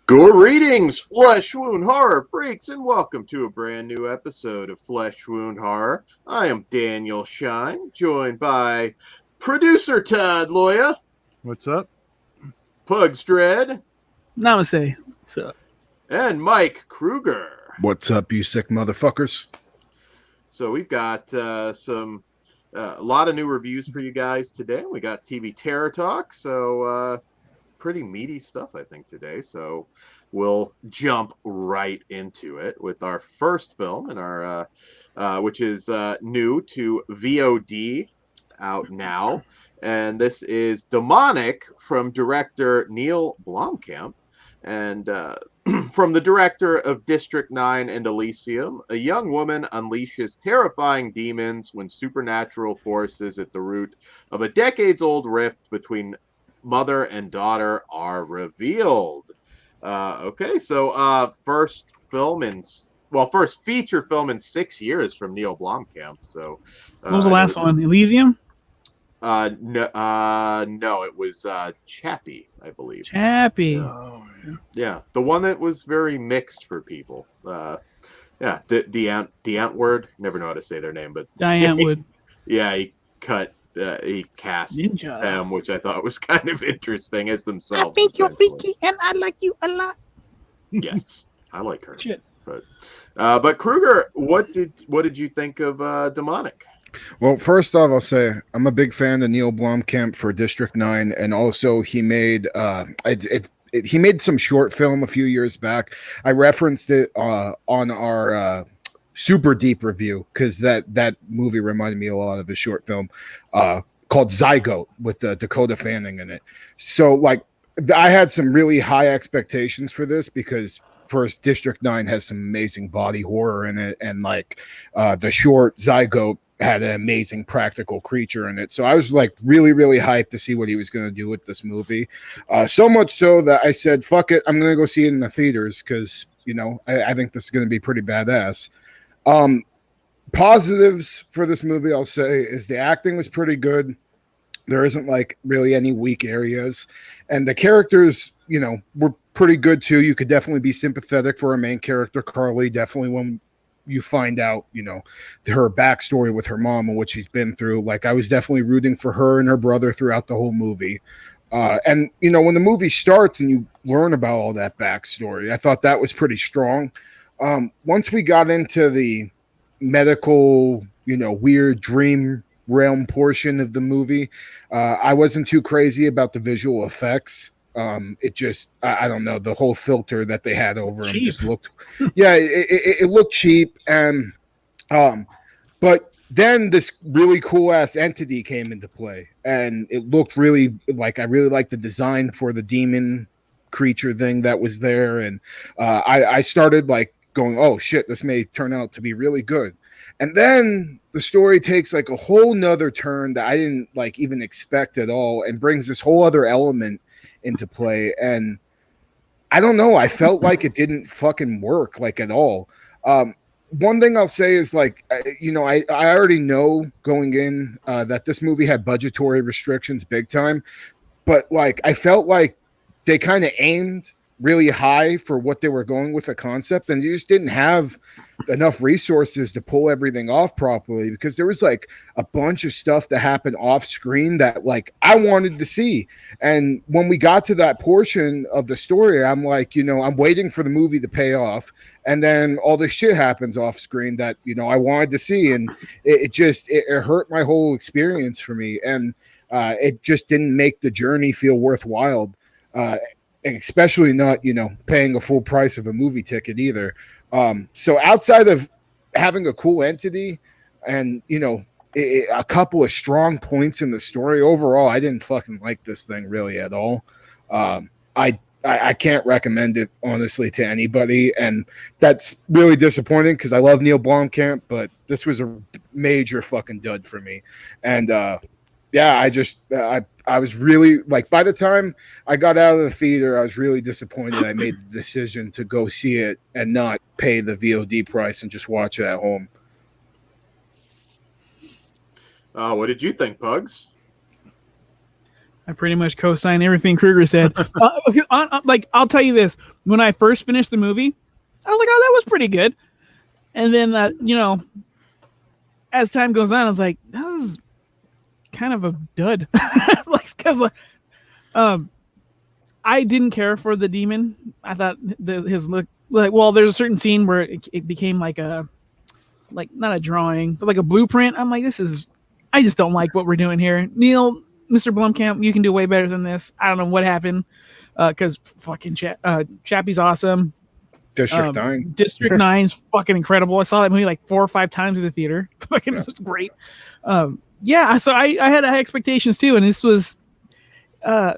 Greetings, Flesh Wound Horror freaks, and welcome to a brand new episode of Flesh Wound Horror. I am Daniel Shine, joined by producer Todd Loya. What's up? Pugs Dread. Namaste. What's up? And Mike Kruger. What's up, you sick motherfuckers? So we've got a lot of new reviews for you guys today. We got TV Terror Talk, so pretty meaty stuff, I think, today. So we'll jump right into it with our first film, and our which is new to VOD, out now, and this is Demonic from director Neil Blomkamp, and from the director of District 9 and Elysium. A young woman unleashes terrifying demons when supernatural forces at the root of a decades-old rift between mother and daughter are revealed. Okay, so first feature film in 6 years from Neil Blomkamp. So what was the last one? Elysium? No, it was Chappie, I believe. Chappie. Yeah, the one that was very mixed for people. Yeah, the Antwoord. Never know how to say their name, but Antwoord. Yeah, he cast Ninja. them, which I thought was kind of interesting as themselves. I think you're freaky, and I like you a lot. Yes, I like her. Shit. But Kruger, what did you think of Demonic? Well, first off, I'll say I'm a big fan of Neil Blomkamp for District 9, and also he made he made some short film a few years back. I referenced it on our Super Deep review because that movie reminded me a lot of his short film called Zygote with Dakota Fanning in it. So like I had some really high expectations for this because first, District 9 has some amazing body horror in it, and like the short Zygote had an amazing practical creature in it. So I was like really, really hyped to see what he was going to do with this movie. So much so that I said, fuck it, I'm going to go see it in the theaters because, you know, I think this is going to be pretty badass. Positives for this movie, I'll say, is the acting was pretty good. There isn't like really any weak areas, and the characters, you know, were pretty good too. You could definitely be sympathetic for a main character, Carly. Definitely when you find out, you know, her backstory with her mom and what she's been through. Like I was definitely rooting for her and her brother throughout the whole movie. And you know, when the movie starts and you learn about all that backstory, I thought that was pretty strong. Once we got into the medical, you know, weird dream realm portion of the movie, I wasn't too crazy about the visual effects. It just, I don't know, the whole filter that they had over him just looked, yeah, it looked cheap. And, but then this really cool ass entity came into play, and it looked really like, I really liked the design for the demon creature thing that was there. And, I started like going, oh shit, this may turn out to be really good. And then the story takes like a whole nother turn that I didn't like even expect at all, and brings this whole other element into play. And I don't know, I felt like it didn't fucking work like at all. One thing I'll say is like, you know, I already know going in that this movie had budgetary restrictions big time, but like I felt like they kind of aimed really high for what they were going with the concept, and you just didn't have enough resources to pull everything off properly, because there was like a bunch of stuff that happened off screen that like I wanted to see. And when we got to that portion of the story, I'm like, you know, I'm waiting for the movie to pay off, and then all this shit happens off screen that, you know, I wanted to see, and it hurt my whole experience for me, and it just didn't make the journey feel worthwhile. Especially not, you know, paying a full price of a movie ticket either. So outside of having a cool entity and, you know, a couple of strong points in the story, overall, I didn't fucking like this thing really at all. I I can't recommend it honestly to anybody, and that's really disappointing because I love Neil Blomkamp, but this was a major fucking dud for me. And yeah, I was really like, by the time I got out of the theater, I was really disappointed. I made the decision to go see it and not pay the VOD price and just watch it at home. What did you think, Pugs? I pretty much co-signed everything Kruger said. Okay, like, I'll tell you this: when I first finished the movie, I was like, "Oh, that was pretty good." And then, as time goes on, I was like, "That was kind of a dud." Like, because I didn't care for the demon. I thought his look, like, well, there's a certain scene where it became like not a drawing, but like a blueprint. I'm like, I just don't like what we're doing here, Neil. Mr. Blomkamp, you can do way better than this. I don't know what happened, because fucking Chappie's awesome. District 9. District 9's fucking incredible. I saw that movie like 4 or 5 times in the theater. Fucking was great. Yeah, so I had high expectations too, and this was, I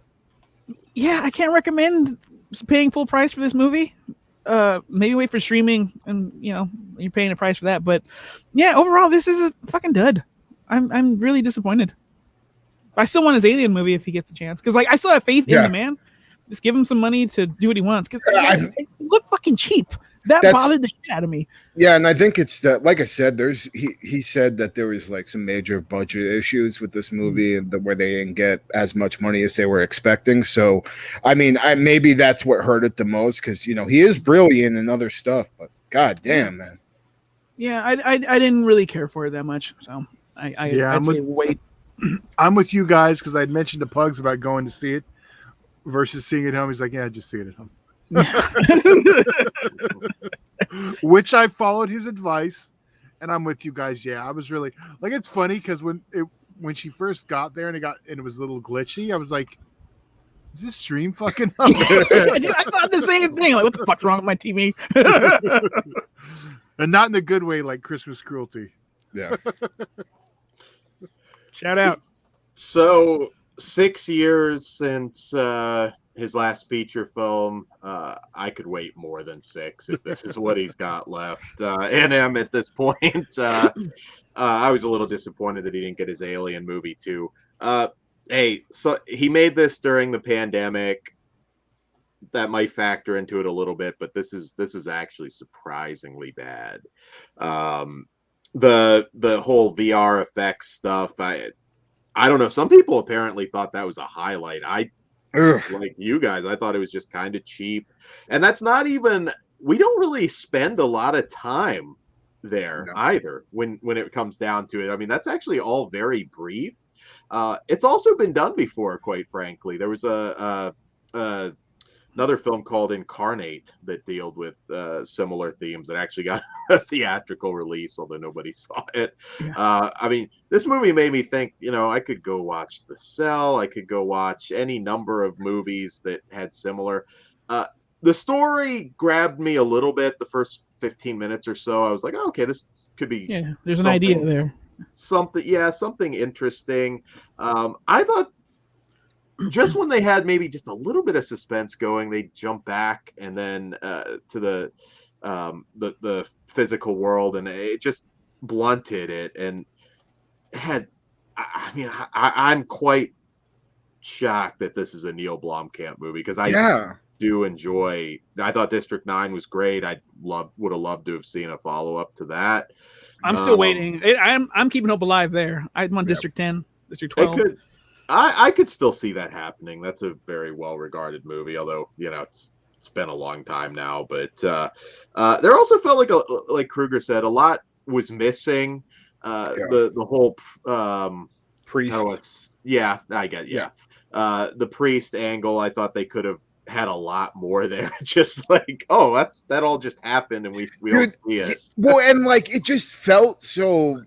can't recommend paying full price for this movie. Maybe wait for streaming, and you're paying a price for that. But yeah, overall, this is a fucking dud. I'm really disappointed. I still want his Alien movie if he gets a chance, because like I still have faith in the man. Just give him some money to do what he wants, because it looked fucking cheap. That bothered the shit out of me. Yeah, and I think it's that, like I said, he said that there was like some major budget issues with this movie, and where they didn't get as much money as they were expecting. So, I mean, maybe that's what hurt it the most, because he is brilliant and other stuff, but god damn, man. Yeah, I didn't really care for it that much, so I'd say wait. I'm with you guys, because I'd mentioned to Pugs about going to see it versus seeing it at home. He's like, yeah, just see it at home. Which I followed his advice, and I'm with you guys. Yeah, I was really like, it's funny because when she first got there and it was a little glitchy, I was like, is this stream fucking up? Dude, I thought the same thing. Like, what the fuck's wrong with my TV? And not in a good way, like Christmas cruelty. Yeah. Shout out. So 6 years since his last feature film. I could wait more than 6 if this is what he's got left in him at this point. I was a little disappointed that he didn't get his Alien movie too. Hey, so he made this during the pandemic. That might factor into it a little bit, but this is actually surprisingly bad. The whole VR effects stuff, I don't know. Some people apparently thought that was a highlight. Like you guys, I thought it was just kind of cheap. And that's not even, we don't really spend a lot of time there either when it comes down to it. I mean, that's actually all very brief. It's also been done before, quite frankly. There was another film called Incarnate that dealt with similar themes that actually got a theatrical release, although nobody saw it. Yeah. I mean, this movie made me think, I could go watch The Cell. I could go watch any number of movies that had similar. The story grabbed me a little bit the first 15 minutes or so. I was like, oh, okay, this could be. Yeah, there's an idea there. Something interesting. I thought just when they had maybe just a little bit of suspense going, they jump back and then to the physical world, and it just blunted it. And had, I mean, I'm quite shocked that this is a Neil Blomkamp movie, because I do enjoy. I thought District 9 was great. Would have loved to have seen a follow up to that. I'm still waiting. I'm keeping hope alive there. I want District 10, District 12. I could still see that happening. That's a very well-regarded movie, although it's been a long time now. But there also felt like Kruger said, a lot was missing. The whole priest. I get the priest angle. I thought they could have had a lot more there. Just like, that all just happened, and we don't see it. Well, and like it just felt so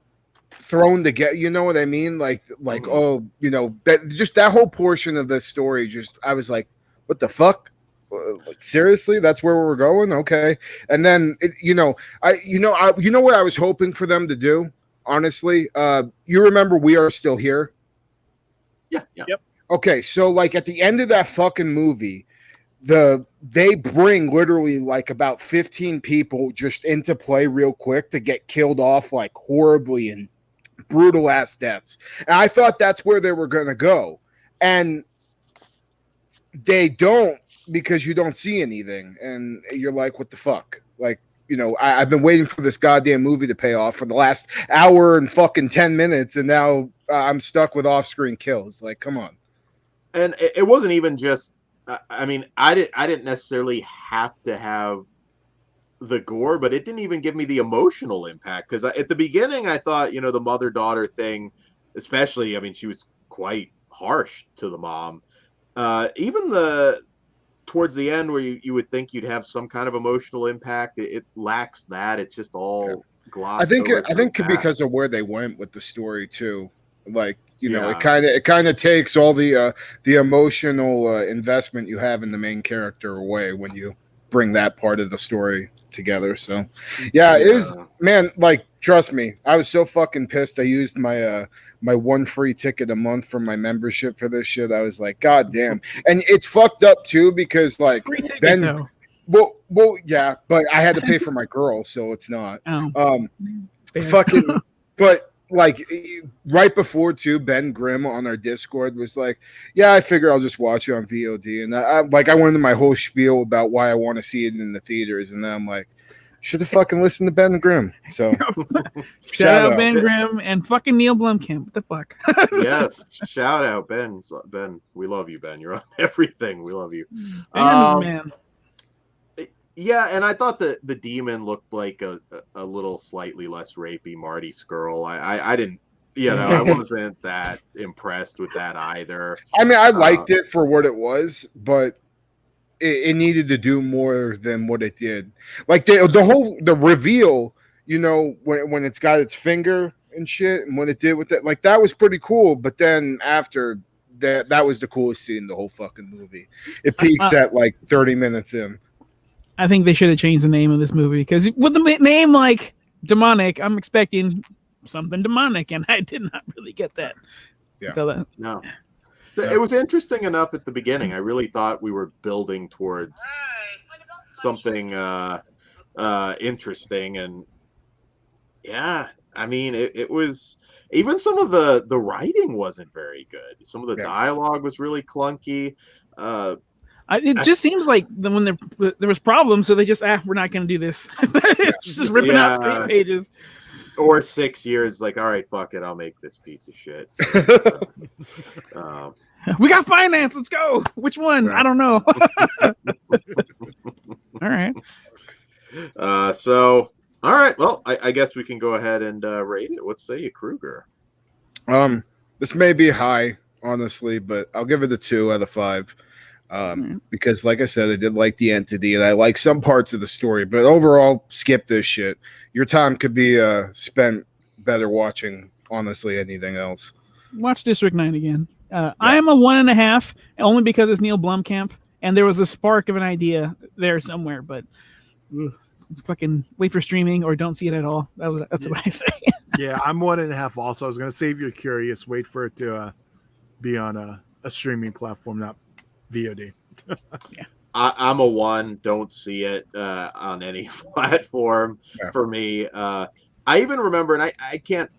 thrown together, you know what I mean? Like that whole portion of the story, I was like, what the fuck? Like, seriously, that's where we're going? Okay. And then what I was hoping for them to do, honestly. You remember We Are Still Here? Yeah. Yep. Okay, so like at the end of that fucking movie, they bring literally like about 15 people just into play real quick to get killed off like horribly and brutal ass deaths. And I thought that's where they were going to go. And they don't, because you don't see anything. And you're like, what the fuck? Like, I've been waiting for this goddamn movie to pay off for the last hour and fucking 10 minutes. And now I'm stuck with off-screen kills. Like, come on. And it wasn't even just, I mean, I didn't necessarily have to have the gore, but it didn't even give me the emotional impact. Because at the beginning, I thought, the mother-daughter thing, especially, I mean, she was quite harsh to the mom. Even towards the end where you would think you'd have some kind of emotional impact, it lacks that. It's just all glossed. I think because of where they went with the story too. Like, it kind of takes all the emotional investment you have in the main character away when you bring that part of the story together. So yeah. It is, man, like, trust me, I was so fucking pissed. I used my my one free ticket a month from my membership for this shit. I was like, God damn. And it's fucked up too, because like Free ticket, Ben, though. well, yeah, but I had to pay for my girl, so it's not. Fair. Fucking, but like right before too, Ben Grimm on our Discord was like, yeah, I figure I'll just watch it on VOD. And I went into my whole spiel about why I want to see it in the theaters. And then I'm like, should have fucking listened to Ben Grimm. So shout out Ben Grimm and fucking Neil Blomkamp. What the fuck? Yes, shout out Ben. We love you, Ben. You're on everything. We love you. Man. Yeah, and I thought the demon looked like a little slightly less rapey Marty Skrull. I didn't, I wasn't that impressed with that either. I mean, I liked it for what it was, but it needed to do more than what it did. Like the reveal, when it's got its finger and shit, and what it did with it, like that was pretty cool. But then after that was the coolest scene in the whole fucking movie. It peaks at like 30 minutes in. I think they should have changed the name of this movie, because with the name like demonic, I'm expecting something demonic, and I did not really get that. Yeah. No. It was interesting enough at the beginning. I really thought we were building towards something interesting, and yeah, I mean, it was, even some of the writing wasn't very good. Some of the dialogue was really clunky. It just seems like when there was problems, so they just we're not going to do this. Just ripping out 3 pages. Or 6 years, like, all right, fuck it, I'll make this piece of shit. We got finance. Let's go. Which one? Right. I don't know. All right. So, all right. Well, I guess we can go ahead and rate it. What say you, Kruger? This may be high, honestly, but I'll give it a 2 out of 5. Because, like I said, I did like the entity, and I like some parts of the story, but overall, skip this shit. Your time could be spent better watching, honestly, anything else. Watch District 9 again. I am a 1.5, only because it's Neil Blomkamp, and there was a spark of an idea there somewhere, but fucking wait for streaming or don't see it at all. That's what I say. Yeah, I'm 1.5 also. I was going to say, if you're curious, wait for it to be on a streaming platform, not VOD. Yeah. I'm a 1. Don't see it on any platform for me. I even remember, and I can't,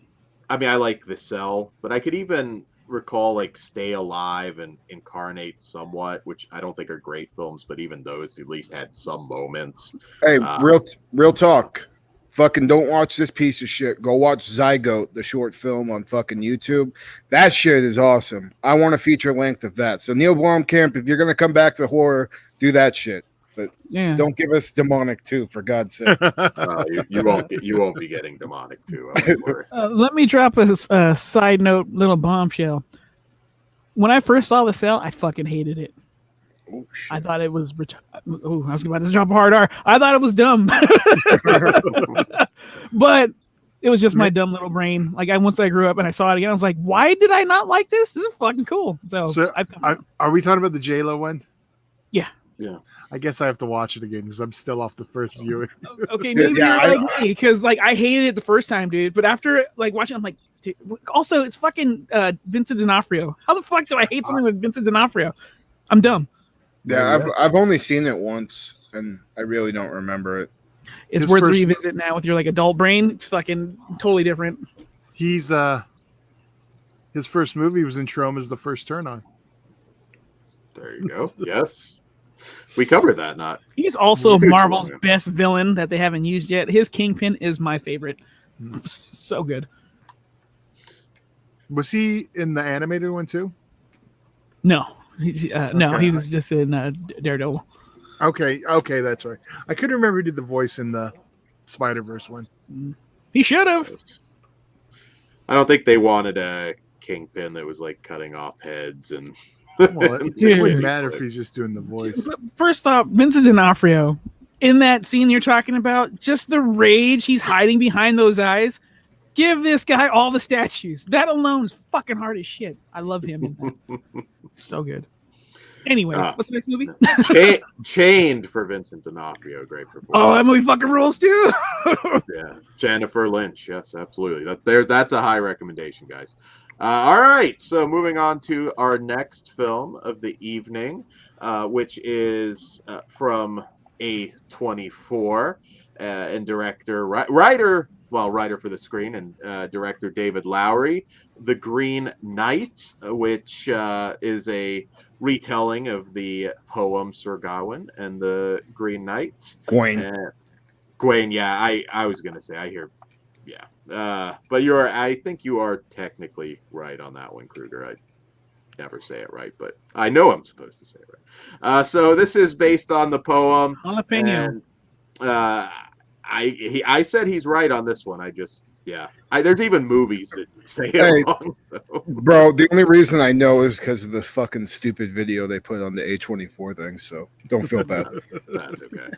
I mean, I like The Cell, but I could even recall like Stay Alive and Incarnate somewhat, which I don't think are great films, but even those at least had some moments. Hey, real talk. Fucking don't watch this piece of shit. Go watch Zygote, the short film on fucking YouTube. That shit is awesome. I want a feature length of that. So Neil Blomkamp, if you're gonna come back to horror, do that shit. But don't give us demonic 2, for God's sake. You won't be getting demonic 2. Let me drop a side note, little bombshell. When I first saw The Cell, I fucking hated it. Oh, shit. I thought it was. I was about to drop a hard R. I thought it was dumb, but it was just my dumb little brain. Like once I grew up and I saw it again, I was like, "Why did I not like this? This is fucking cool." So are we talking about the J-Lo one? Yeah. I guess I have to watch it again because I'm still off the first viewing. Okay, maybe you're like me, because like I hated it the first time, dude. But after like watching, I'm like, dude, also it's fucking Vincent D'Onofrio. How the fuck do I hate something with Vincent D'Onofrio? I'm dumb. Yeah, I've only seen it once, and I really don't remember it. It's His worth first- revisit now with your like adult brain. It's fucking totally different. He's his first movie was in Troma's The First Turn On. There you go. Yes. We covered that, not. He's also Good Marvel's one, best villain that they haven't used yet. His Kingpin is my favorite. So good. Was he in the animated one too? No, no, Okay. he was just in Daredevil. Okay, that's right. I couldn't remember who did the voice in the Spider-Verse one. He should have. I don't think they wanted a Kingpin that was like cutting off heads and. Well, it Yeah. wouldn't matter if he's just doing the voice. First off, Vincent D'Onofrio, in that scene you're talking about, just the rage he's hiding behind those eyes. Give this guy all the statues. That alone is fucking hard as shit. I love him in that. So good. Anyway, what's the next movie? Chained for Vincent D'Onofrio. Great performance. Oh, that movie fucking rules too. Yeah, Jennifer Lynch. Yes, absolutely. That's a high recommendation, guys. All right, so moving on to our next film of the evening, which is from A24 and writer for the screen and director David Lowery, The Green Knight, which is a retelling of the poem Sir Gawain and the Green Knight. Gawain, yeah, I was gonna say I hear, yeah, but I think you are technically right on that one, Kruger. I never say it right, but I know I'm supposed to say it right. So this is based on the poem. Jalapeno. And, I said he's right on this one. There's even movies that say it wrong. So. Bro, the only reason I know is because of the fucking stupid video they put on the A24 thing, so don't feel bad. That's okay.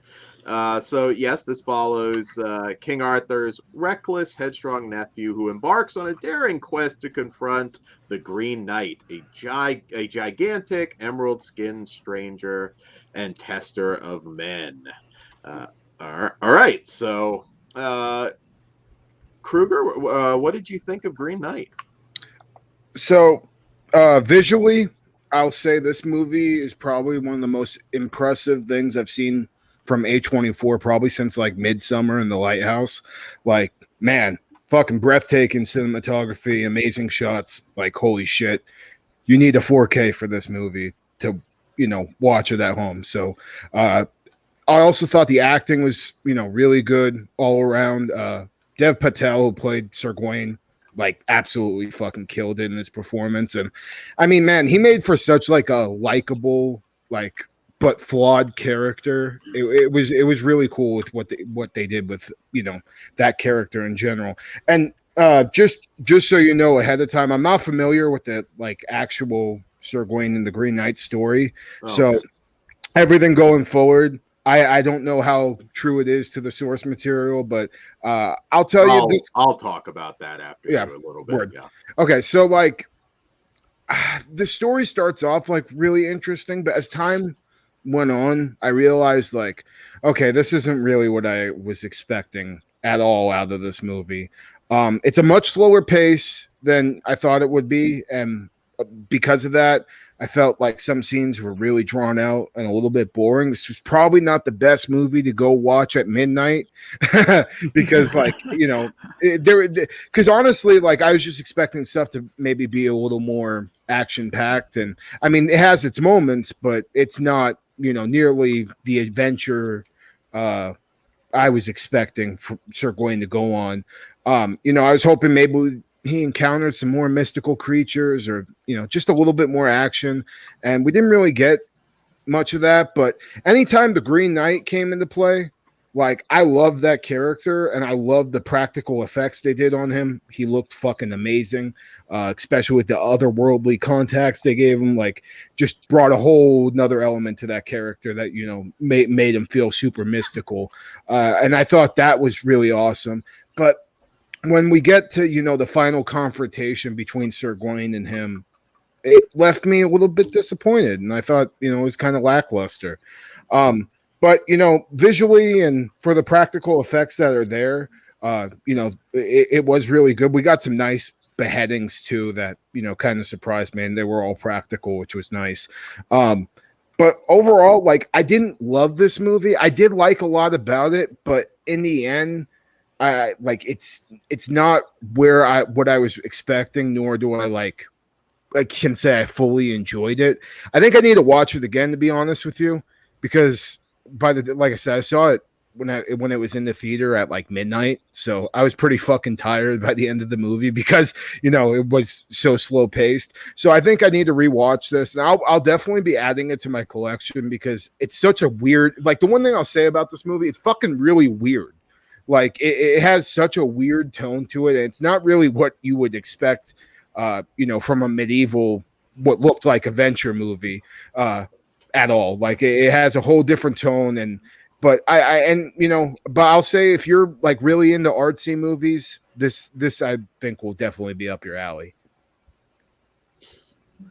So yes, this follows King Arthur's reckless, headstrong nephew who embarks on a daring quest to confront the Green Knight, a gigantic emerald-skinned stranger and tester of men. All right, so Kruger, what did you think of Green Knight? So, visually, I'll say this movie is probably one of the most impressive things I've seen from A24, probably since like Midsummer and The Lighthouse. Like, man, fucking breathtaking cinematography, amazing shots. Like, holy shit, you need a 4K for this movie to, watch it at home. So, I also thought the acting was, really good all around. Dev Patel, who played Sir Gawain, like absolutely fucking killed it in his performance. And I mean, man, he made for such like a likable, like but flawed character. It was really cool with what they did with that character in general. And just so you know ahead of time, I'm not familiar with the like actual Sir Gawain and the Green Knight story. So everything going forward, I don't know how true it is to the source material, but I'll tell you this. I'll talk about that after a little bit. Word. Yeah. Okay, so like the story starts off like really interesting, but as time went on, I realized like, okay, this isn't really what I was expecting at all out of this movie. It's a much slower pace than I thought it would be, and because of that, I felt like some scenes were really drawn out and a little bit boring. This was probably not the best movie to go watch at midnight because, like, because honestly, like, I was just expecting stuff to maybe be a little more action packed. And I mean, it has its moments, but it's not, nearly the adventure I was expecting for Sir Gawain to go on. I was hoping maybe he encountered some more mystical creatures or, just a little bit more action. And we didn't really get much of that. But anytime the Green Knight came into play, like, I loved that character and I loved the practical effects they did on him. He looked fucking amazing, especially with the otherworldly contacts they gave him. Like, just brought a whole another element to that character that, made him feel super mystical. And I thought that was really awesome. But when we get to, the final confrontation between Sir Gawain and him, it left me a little bit disappointed. And I thought, it was kind of lackluster. But, visually and for the practical effects that are there, it was really good. We got some nice beheadings too that, kind of surprised me. And they were all practical, which was nice. But But overall, like, I didn't love this movie. I did like a lot about it, but in the end, I like it's not what I was expecting, nor do I can say I fully enjoyed it. I think I need to watch it again, to be honest with you, because like I said, I saw it when it was in the theater at like midnight, so I was pretty fucking tired by the end of the movie because it was so slow paced. So I think I need to rewatch this, and I'll definitely be adding it to my collection because it's such a weird. Like, the one thing I'll say about this movie, it's fucking really weird. Like, it has such a weird tone to it, and it's not really what you would expect. From a medieval, what looked like a venture movie, at all. Like, it has a whole different tone, but I'll say if you're like really into artsy movies, this I think will definitely be up your alley.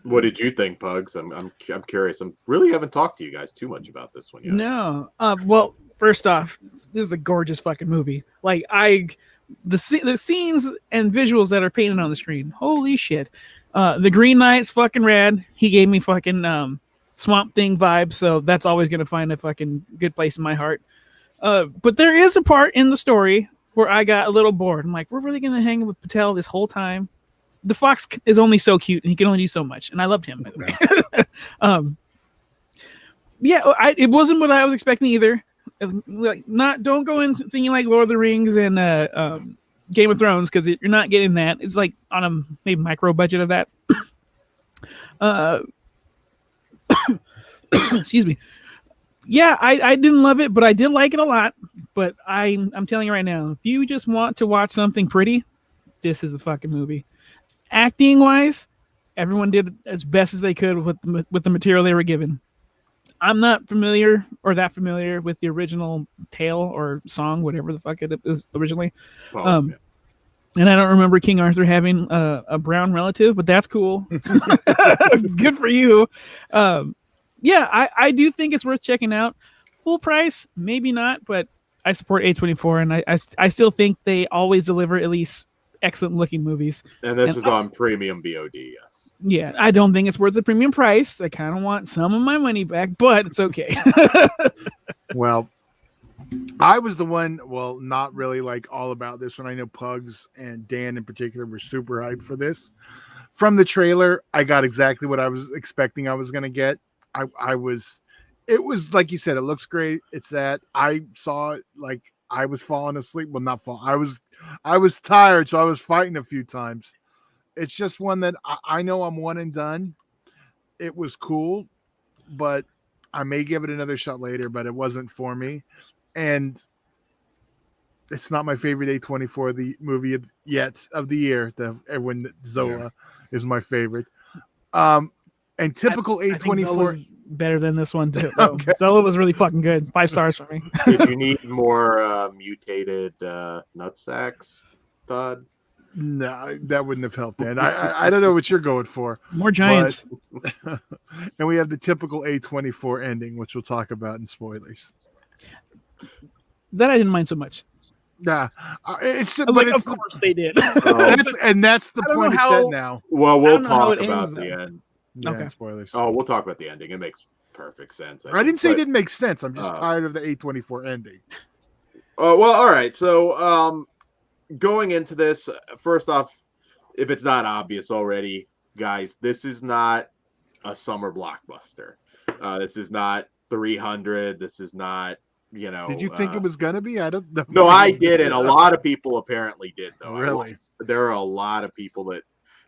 What did you think, Pugs? I'm curious. Really haven't talked to you guys too much about this one yet. No. Well, first off, this is a gorgeous fucking movie. Like, the scenes and visuals that are painted on the screen. Holy shit. The Green Knight's fucking rad. He gave me fucking Swamp Thing vibes, so that's always going to find a fucking good place in my heart. But there is a part in the story where I got a little bored. I'm like, we're really going to hang with Patel this whole time? The fox is only so cute, and he can only do so much, and I loved him, by the way. It wasn't what I was expecting either. Like, don't go in thinking like Lord of the Rings and Game of Thrones, because you're not getting that. It's like on a maybe micro budget of that. Excuse me. Yeah, I didn't love it, but I did like it a lot. But I'm telling you right now, if you just want to watch something pretty, this is the fucking movie. Acting wise, everyone did as best as they could with the material they were given. I'm not familiar with the original tale or song, whatever the fuck it was originally. And I don't remember King Arthur having a brown relative, but that's cool. Good for you. I do think it's worth checking out. Full price, maybe not, but I support A24, and I still think they always deliver at least excellent looking movies. And this is on premium VOD, yes. Yeah, I don't think it's worth the premium price. I kind of want some of my money back, but it's okay. Well, I was the one, not really like all about this one. I know Pugs and Dan in particular were super hyped for this. From the trailer, I got exactly what I was expecting I was going to get. It was like you said, it looks great. It's that I saw it, like, I was falling asleep. Well, not falling. I was tired, so I was fighting a few times. It's just one that I know I'm one and done. It was cool, but I may give it another shot later, but it wasn't for me. And it's not my favorite A24 the movie yet of the year. When Zola is my favorite. And typical A24 better than this one too. Okay. Zola was really fucking good. 5 stars for me. Did you need more mutated nutsacks, Todd? No, that wouldn't have helped. And I don't know what you're going for. More giants. And we have the typical A24 ending, which we'll talk about in spoilers. That I didn't mind so much. Nah, it's I was like, of course they did. That's the point it's at now. Well, we'll talk about the end. Yeah, Okay. spoilers. Oh, we'll talk about the ending. It makes perfect sense. I didn't say it didn't make sense. I'm just tired of the A24 ending. Well, all right. So, going into this, first off, if it's not obvious already, guys, this is not a summer blockbuster. This is not 300. This is not, Did you think it was gonna be? I don't know. No, I didn't. A lot of people apparently did, though. Really? There are a lot of people that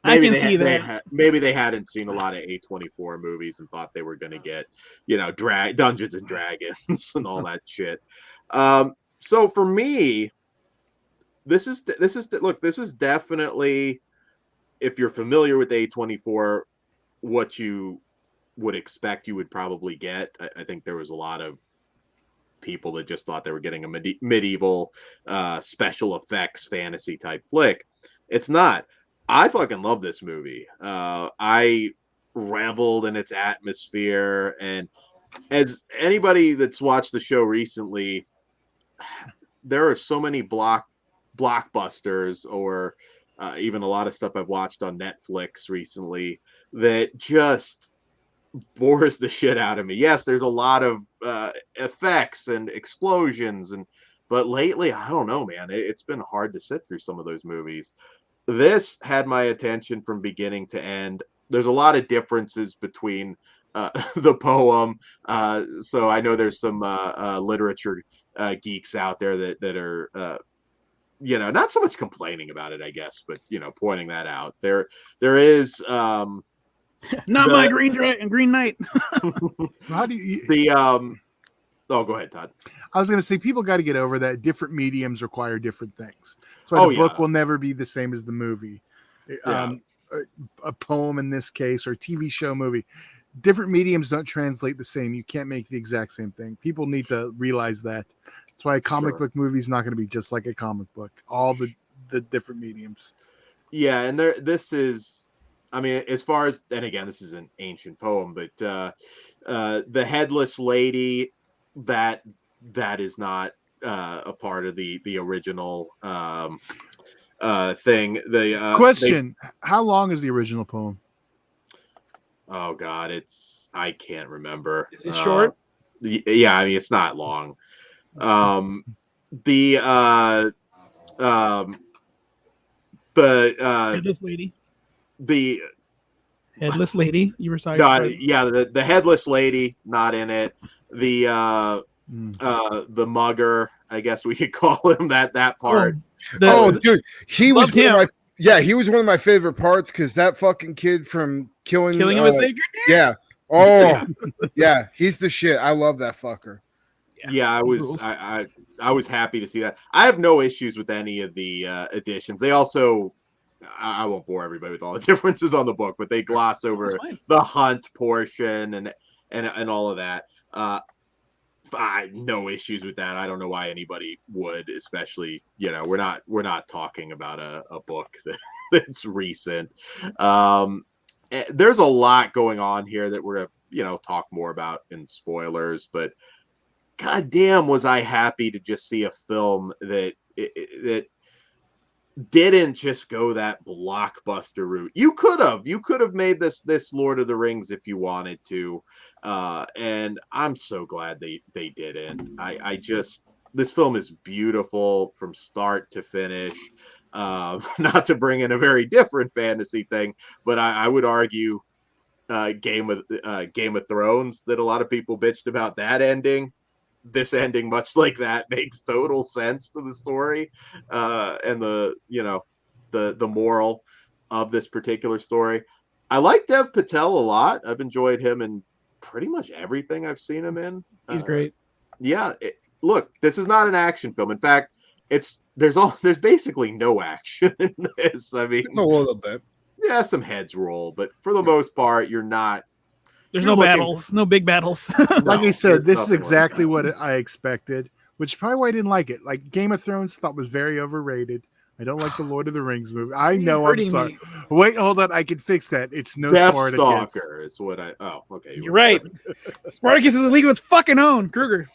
I can see that. Maybe they hadn't seen a lot of A24 movies and thought they were going to get, Dungeons and Dragons and all that shit. So for me, this is definitely, if you're familiar with A24, what you would expect you would probably get. I think there was a lot of people that just thought they were getting a medieval special effects fantasy type flick. It's not. I fucking love this movie. I reveled in its atmosphere, and as anybody that's watched the show recently, there are so many blockbusters or even a lot of stuff I've watched on Netflix recently that just bores the shit out of me. Yes, there's a lot of effects and explosions, but lately, I don't know, man. It's been hard to sit through some of those movies. This had my attention from beginning to end. There's a lot of differences between the poem. So I know there's some literature geeks out there that are not so much complaining about it, I guess, but pointing that out. There is Not my Green Knight. How do you? Oh, go ahead, Todd. I was going to say people got to get over that. Different mediums require different things. So the book will never be the same as the movie. A poem in this case, or a TV show, movie. Different mediums don't translate the same. You can't make the exact same thing. People need to realize that. That's why a comic book movie is not going to be just like a comic book. All the different mediums. Yeah, and this is, I mean, as far as, and again, this is an ancient poem, but the headless lady, that is not a part of the original thing. The question: how long is the original poem? Oh God, I can't remember. Is it short? Yeah, I mean it's not long. The headless lady. The headless lady. You were sorry. Yeah, the headless lady, not in it. The mugger, I guess we could call him that part. Dude, he was he was one of my favorite parts because that fucking kid from killing him a sacred. Yeah. Oh, yeah. He's the shit. I love that fucker. Yeah, I was happy to see that. I have no issues with any of the additions. They also, I won't bore everybody with all the differences on the book, but they gloss over the hunt portion and all of that. No issues with that. I don't know why anybody would, especially, we're not talking about a book that's recent. There's a lot going on here that we're gonna, talk more about in spoilers, but God damn, was I happy to just see a film that didn't just go that blockbuster route. You could have made this Lord of the Rings if you wanted to, and I'm so glad they didn't. This film is beautiful from start to finish. Not to bring in a very different fantasy thing, but I would argue Game of Thrones, that a lot of people bitched about that ending. This ending, much like that, makes total sense to the story and the moral of this particular story. I like Dev Patel a lot. I've enjoyed him in pretty much everything I've seen him in. He's great. Yeah, look, this is not an action film. In fact, there's basically no action in this. I mean, a little bit. Yeah, some heads roll, but for the most part, you're not. There's no battles, no big battles. Like I said, this is exactly what I expected, which is probably why I didn't like it. Like Game of Thrones, thought was very overrated. I don't like the Lord of the Rings movie. I know, I'm sorry. Wait, hold on. I can fix that. It's no Death Spartacus. Stalker is what I. Oh, okay. You're right. Spartacus is a league of its fucking own. Kruger.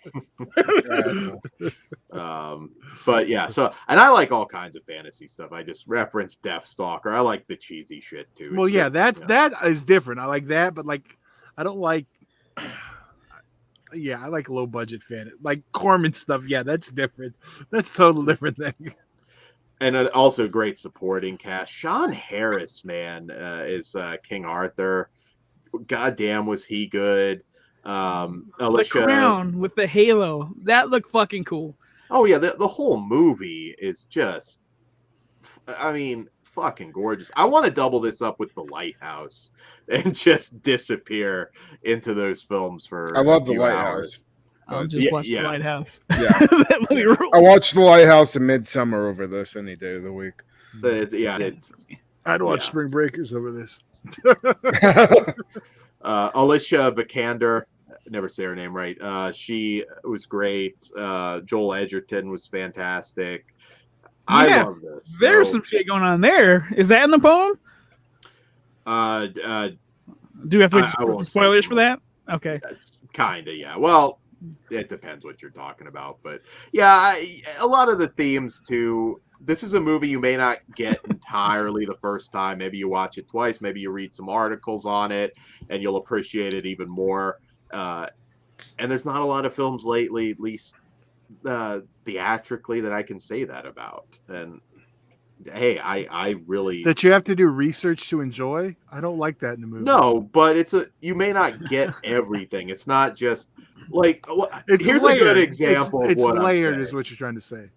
But yeah. So, and I like all kinds of fantasy stuff. I just referenced Death Stalker. I like the cheesy shit too. Well, yeah, that is different. I like that, but like, I don't like. Yeah, I like low budget fan like Corman stuff. Yeah, that's different. That's a total different thing. And also great supporting cast. Sean Harris, man, is King Arthur. Goddamn, was he good? Alicia, the crown with the halo, that looked fucking cool. Oh yeah, the whole movie is just, I mean, fucking gorgeous. I want to double this up with The Lighthouse and just disappear into those films for. I love The Lighthouse. Hours. I'll just watch The Lighthouse. Yeah. That movie rules. I watched The Lighthouse and Midsummer over this any day of the week. I'd watch Spring Breakers over this. Alicia Vikander, never say her name right. She was great. Joel Edgerton was fantastic. I love this. There's some shit going on there. Is that in the poem? Do we have to wait spoilers for that? Okay. Kinda, yeah. Well, it depends what you're talking about, but yeah, a lot of the themes too. this is a movie you may not get entirely the first time. Maybe you watch it twice. Maybe you read some articles on it, and you'll appreciate it even more. And there's not a lot of films lately, at least theatrically, that I can say that about. And hey, I really That you have to do research to enjoy. I don't like that in a movie. no, but you may not get everything. It's not just like here's layered. a good example It's of what layered, I'm is saying. what you're trying to say.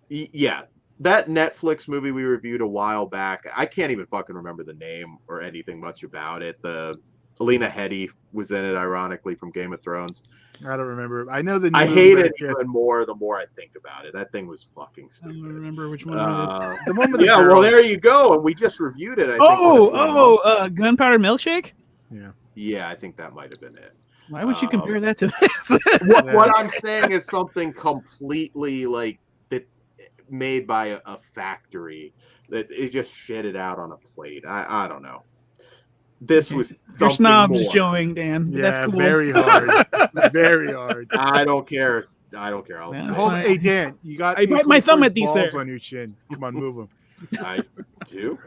Yeah, that Netflix movie we reviewed a while back. I can't even fucking remember the name or anything much about it. The Alina Headey was in it, ironically, from Game of Thrones. I don't remember. I know the. I movie, hate but it even more the more I think about it. That thing was fucking I stupid. don't remember which one it is. The one with the Yeah, well, girls. there you go. And we just reviewed it. I think Gunpowder Milkshake? Yeah, I think that might have been it. Why would you compare that to this? What I'm saying is something completely like that made by a factory that it just shit it out on a plate. I don't know. This was Your something snobs more. showing, Dan. But that's cool. Very hard. Very hard. I don't care. I'll Yeah. Hey Dan, you got I bite my thumb at these balls there. on your chin. Come on, move them. I do.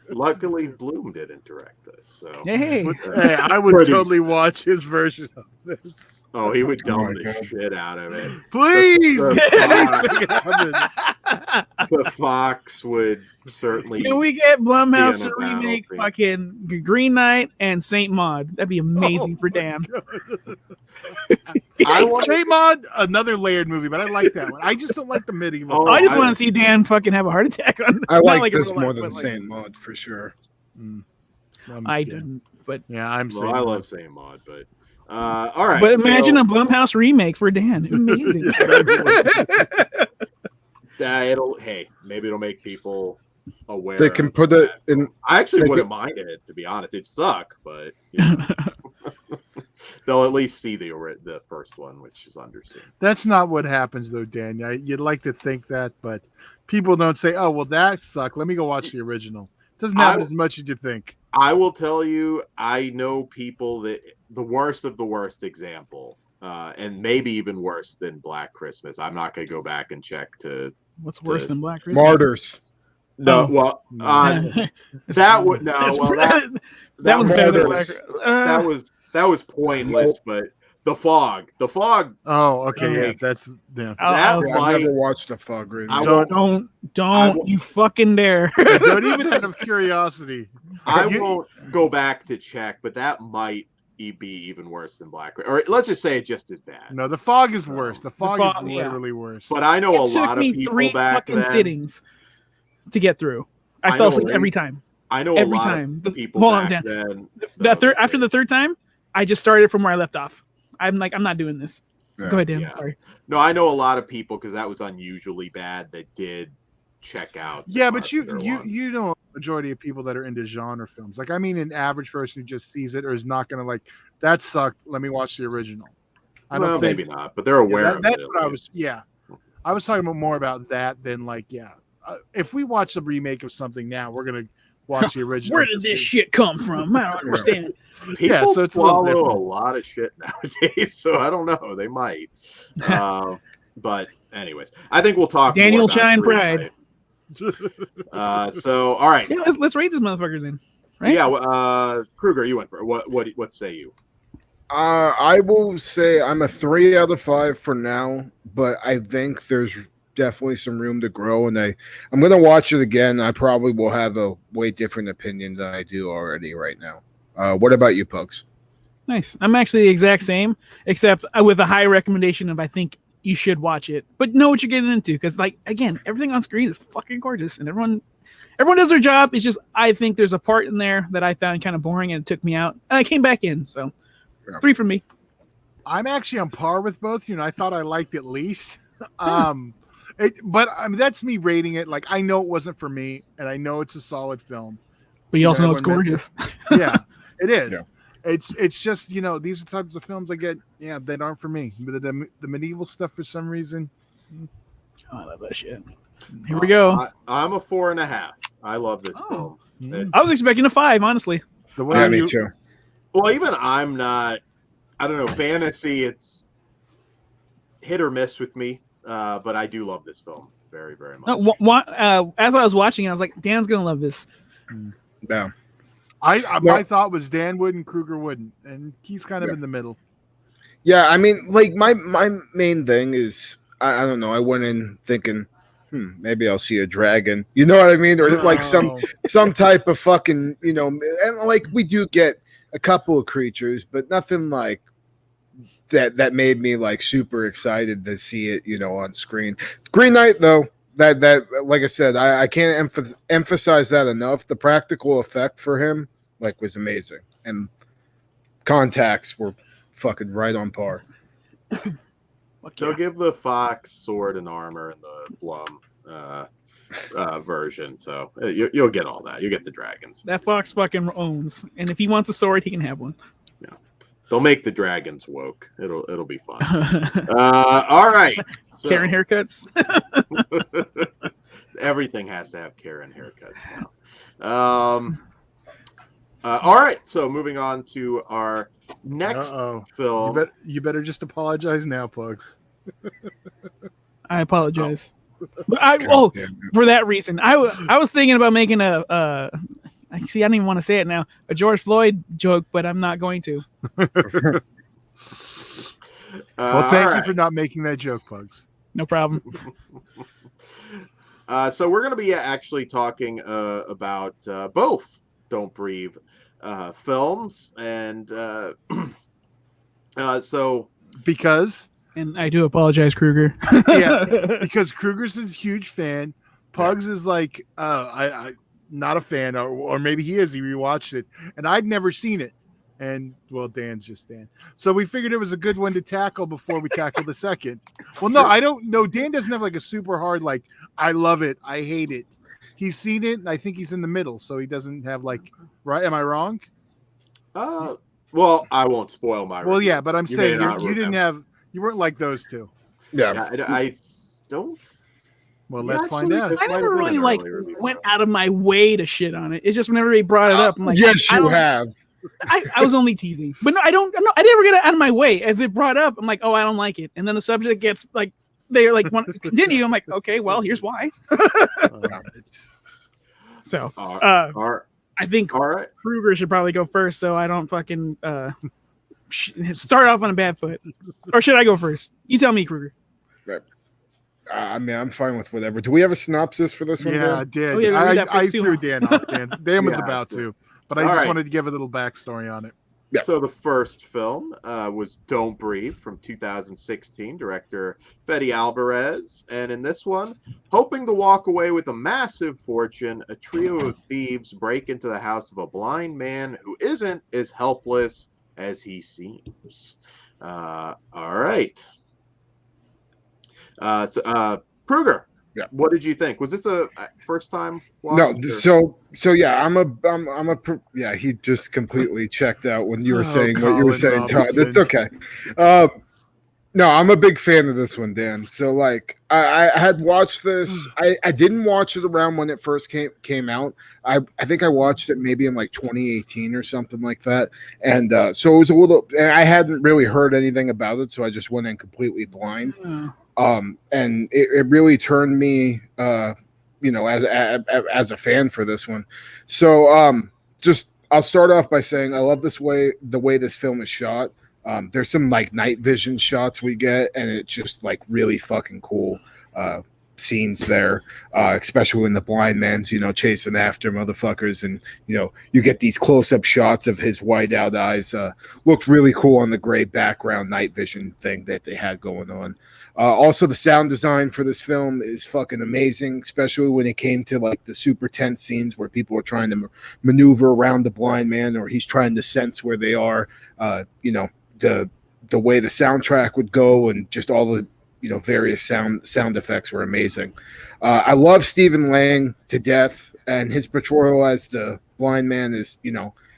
Luckily, Bloom didn't direct this, so Hey, Hey, I would Pretty- totally watch his version of this. oh, he would Oh dumb my the God. shit out of it. Please. The The Fox would certainly. can we get Blumhouse Be to on a remake battlefield. fucking Green Knight and Saint Maud? That'd be amazing for Dan. I want. Raymond, another layered movie, but I like that one. I just don't like the medieval. Oh, I just I- want to see Dan fucking have a heart attack on. I not like in this real more life, than but like- Saint Maud for sure. I yeah. didn't, but Yeah, I'm Well, saying. I love saying Maud, but all right. but imagine so, a Blumhouse remake for Dan. Amazing. Hey, maybe it'll make people aware. They can of put that. it in. I actually they wouldn't mind it, to be honest. It'd suck, but you know, they'll at least see the first one, which is underseen. That's not what happens, though, Dan. You'd like to think that, but people don't say, "Oh, well, that sucked. Let me go watch the original." Doesn't happen as much as you think. I will tell you, I know people that the worst of the worst example, and maybe even worse than Black Christmas. I'm not going to go back and check to. What's worse than Black Christmas? Martyrs. No, Oh. well, that would no. That's Well, pr- that that was better than Martyrs. Black. that was pointless, but the fog. Oh, okay, yeah, Like, that's yeah. That Yeah, I've might. never watched the Fog Ring. I Don't- won't. Don't you fucking dare. Don't even out of curiosity. I You- won't go back to check, but that might be even worse than Black. Or let's just say it's just as bad. No, the fog is worse. The fog is fog, yeah. literally worse. But I know a It took lot of me people 3 back fucking then. sittings to get through. I I fell know, asleep right? every time. I know Every a lot time. of people Hold on, back Dan. then. That third after the third time, I just started from where I left off. I'm like, I'm not doing this. So Yeah. go ahead, Dan. Yeah. Sorry. No, I know a lot of people because that was unusually bad that did check out. the yeah, but parts you that are you long. you know a majority of people that are into genre films. Like I mean, an average person who just sees it or is not going to like that sucked. Let me watch the original. I don't Well, think maybe not, but they're aware of that's it. at what I least. was. Yeah, I was talking about more about that than like if we watch a remake of something now, we're gonna watch the original. Where did this shit come from? I don't understand. People Yeah, so it's a little swallow a different. lot of shit nowadays, so I don't know. They might. But anyways, I think we'll talk. Daniel more about Shine Green Pride. Knight. So all right. Yeah, let's rate this motherfucker then. Right? Yeah, Kruger, you went for it. What say you? I will say I'm a 3 out of 5 for now, but I think there's definitely some room to grow, and I'm gonna watch it again. I probably will have a way different opinion than I do already right now. What about you, Pugs? Nice. I'm actually the exact same, except with a high recommendation of I think you should watch it, but know what you're getting into. Because, like, again, everything on screen is fucking gorgeous, and everyone does their job. It's just I think there's a part in there that I found kind of boring, and it took me out, and I came back in. So, Yeah. 3 from me. I'm actually on par with both you, and I thought I liked it least. But I mean, that's me rating it. Like I know it wasn't for me, and I know it's a solid film. But you also know it's everyone gorgeous. Yeah, it is. Yeah. It's just these are the types of films I get. Yeah, that aren't for me. But the medieval stuff for some reason. Oh, I love that shit. Here we go. I'm a 4.5. I love this Oh. film. I was expecting a 5, honestly. The way Yeah, you, me too. Well, even I'm not. I don't know. Fantasy, it's hit or miss with me, but I do love this film. very, very much. As I was watching, I was like, Dan's gonna love this. Yeah. My thought was Dan would and Kruger wouldn't, and he's kind of in the middle. Yeah, I mean, like my main thing is I don't know. I went in thinking, maybe I'll see a dragon. You know what I mean? Or like some type of fucking, and like we do get a couple of creatures, but nothing like that made me like super excited to see it, on screen. Green Knight though, that like I said, I can't emphasize that enough. The practical effect for him was amazing, and contacts were fucking right on par. They'll give the Fox sword and armor and the Blum version, so you'll get all that. You get the dragons. That Fox fucking owns, and if he wants a sword, he can have one. Yeah, they'll make the dragons woke. It'll be fun. All right, so, Karen haircuts. Everything has to have Karen haircuts now. All right, so moving on to our next film. You better just apologize now, Pugs. I apologize. But for that reason, I was thinking about making I don't even want to say it now, a George Floyd joke, but I'm not going to. Well, thank you for not making that joke, Pugs. No problem. So we're going to be actually talking about both Don't Breathe films, and so because. And I do apologize, Kruger. Yeah, because Kruger's a huge fan. Pugs is like, I not a fan, or maybe he is. He rewatched it, and I'd never seen it. And well, Dan's just Dan. So we figured it was a good one to tackle before we tackle the second. Well, no, I don't know. Dan doesn't have like a super hard like, I love it, I hate it. He's seen it, and I think he's in the middle, so he doesn't have like, right? Am I wrong? Well, I won't spoil my. Well, review. yeah, but I'm saying you didn't have. You weren't like those two. Yeah, I don't. Well, let's find out. I never really went out of my way to shit on it. It's just whenever they brought it up, I'm like, yes, you have. I was only teasing, but no, I don't. No, I never get it out of my way. If it brought up, I'm like, oh, I don't like it, and then the subject gets like, they're like, want to continue. I'm like, okay, well, here's why. So, I think Kruger should probably go first, so I don't fucking start off on a bad foot. Or should I go first? You tell me, Kruger. I mean, I'm fine with whatever. Do we have a synopsis for this one? Yeah, I did. I threw Dan off. Dan was about to, but I just wanted to give a little backstory on it. Yeah. So the first film was Don't Breathe from 2016, director Fede Alvarez. And in this one, hoping to walk away with a massive fortune, a trio of thieves break into the house of a blind man who isn't as helpless as he seems. All right. Kruger, what did you think? Was this a first time watch? No, so yeah, yeah, he just completely checked out when you were saying what you were saying, Todd. It's okay. No, I'm a big fan of this one, Dan. So like I had watched this. I didn't watch it around when it first came out. I think I watched it maybe in like 2018 or something like that. And so it was a little, and I hadn't really heard anything about it, so I just went in completely blind. And it really turned me as a fan for this one. So just I'll start off by saying I love the way this film is shot. There's some like night vision shots we get, and it's just like really fucking cool scenes there, especially when the blind man's chasing after motherfuckers, and you get these close-up shots of his white-out eyes. Looked really cool on the gray background night vision thing that they had going on. Also, the sound design for this film is fucking amazing, especially when it came to like the super tense scenes where people are trying to maneuver around the blind man, or he's trying to sense where they are. The way the soundtrack would go, and just all the various sound effects were amazing. I love Stephen Lang to death, and his portrayal as the blind man is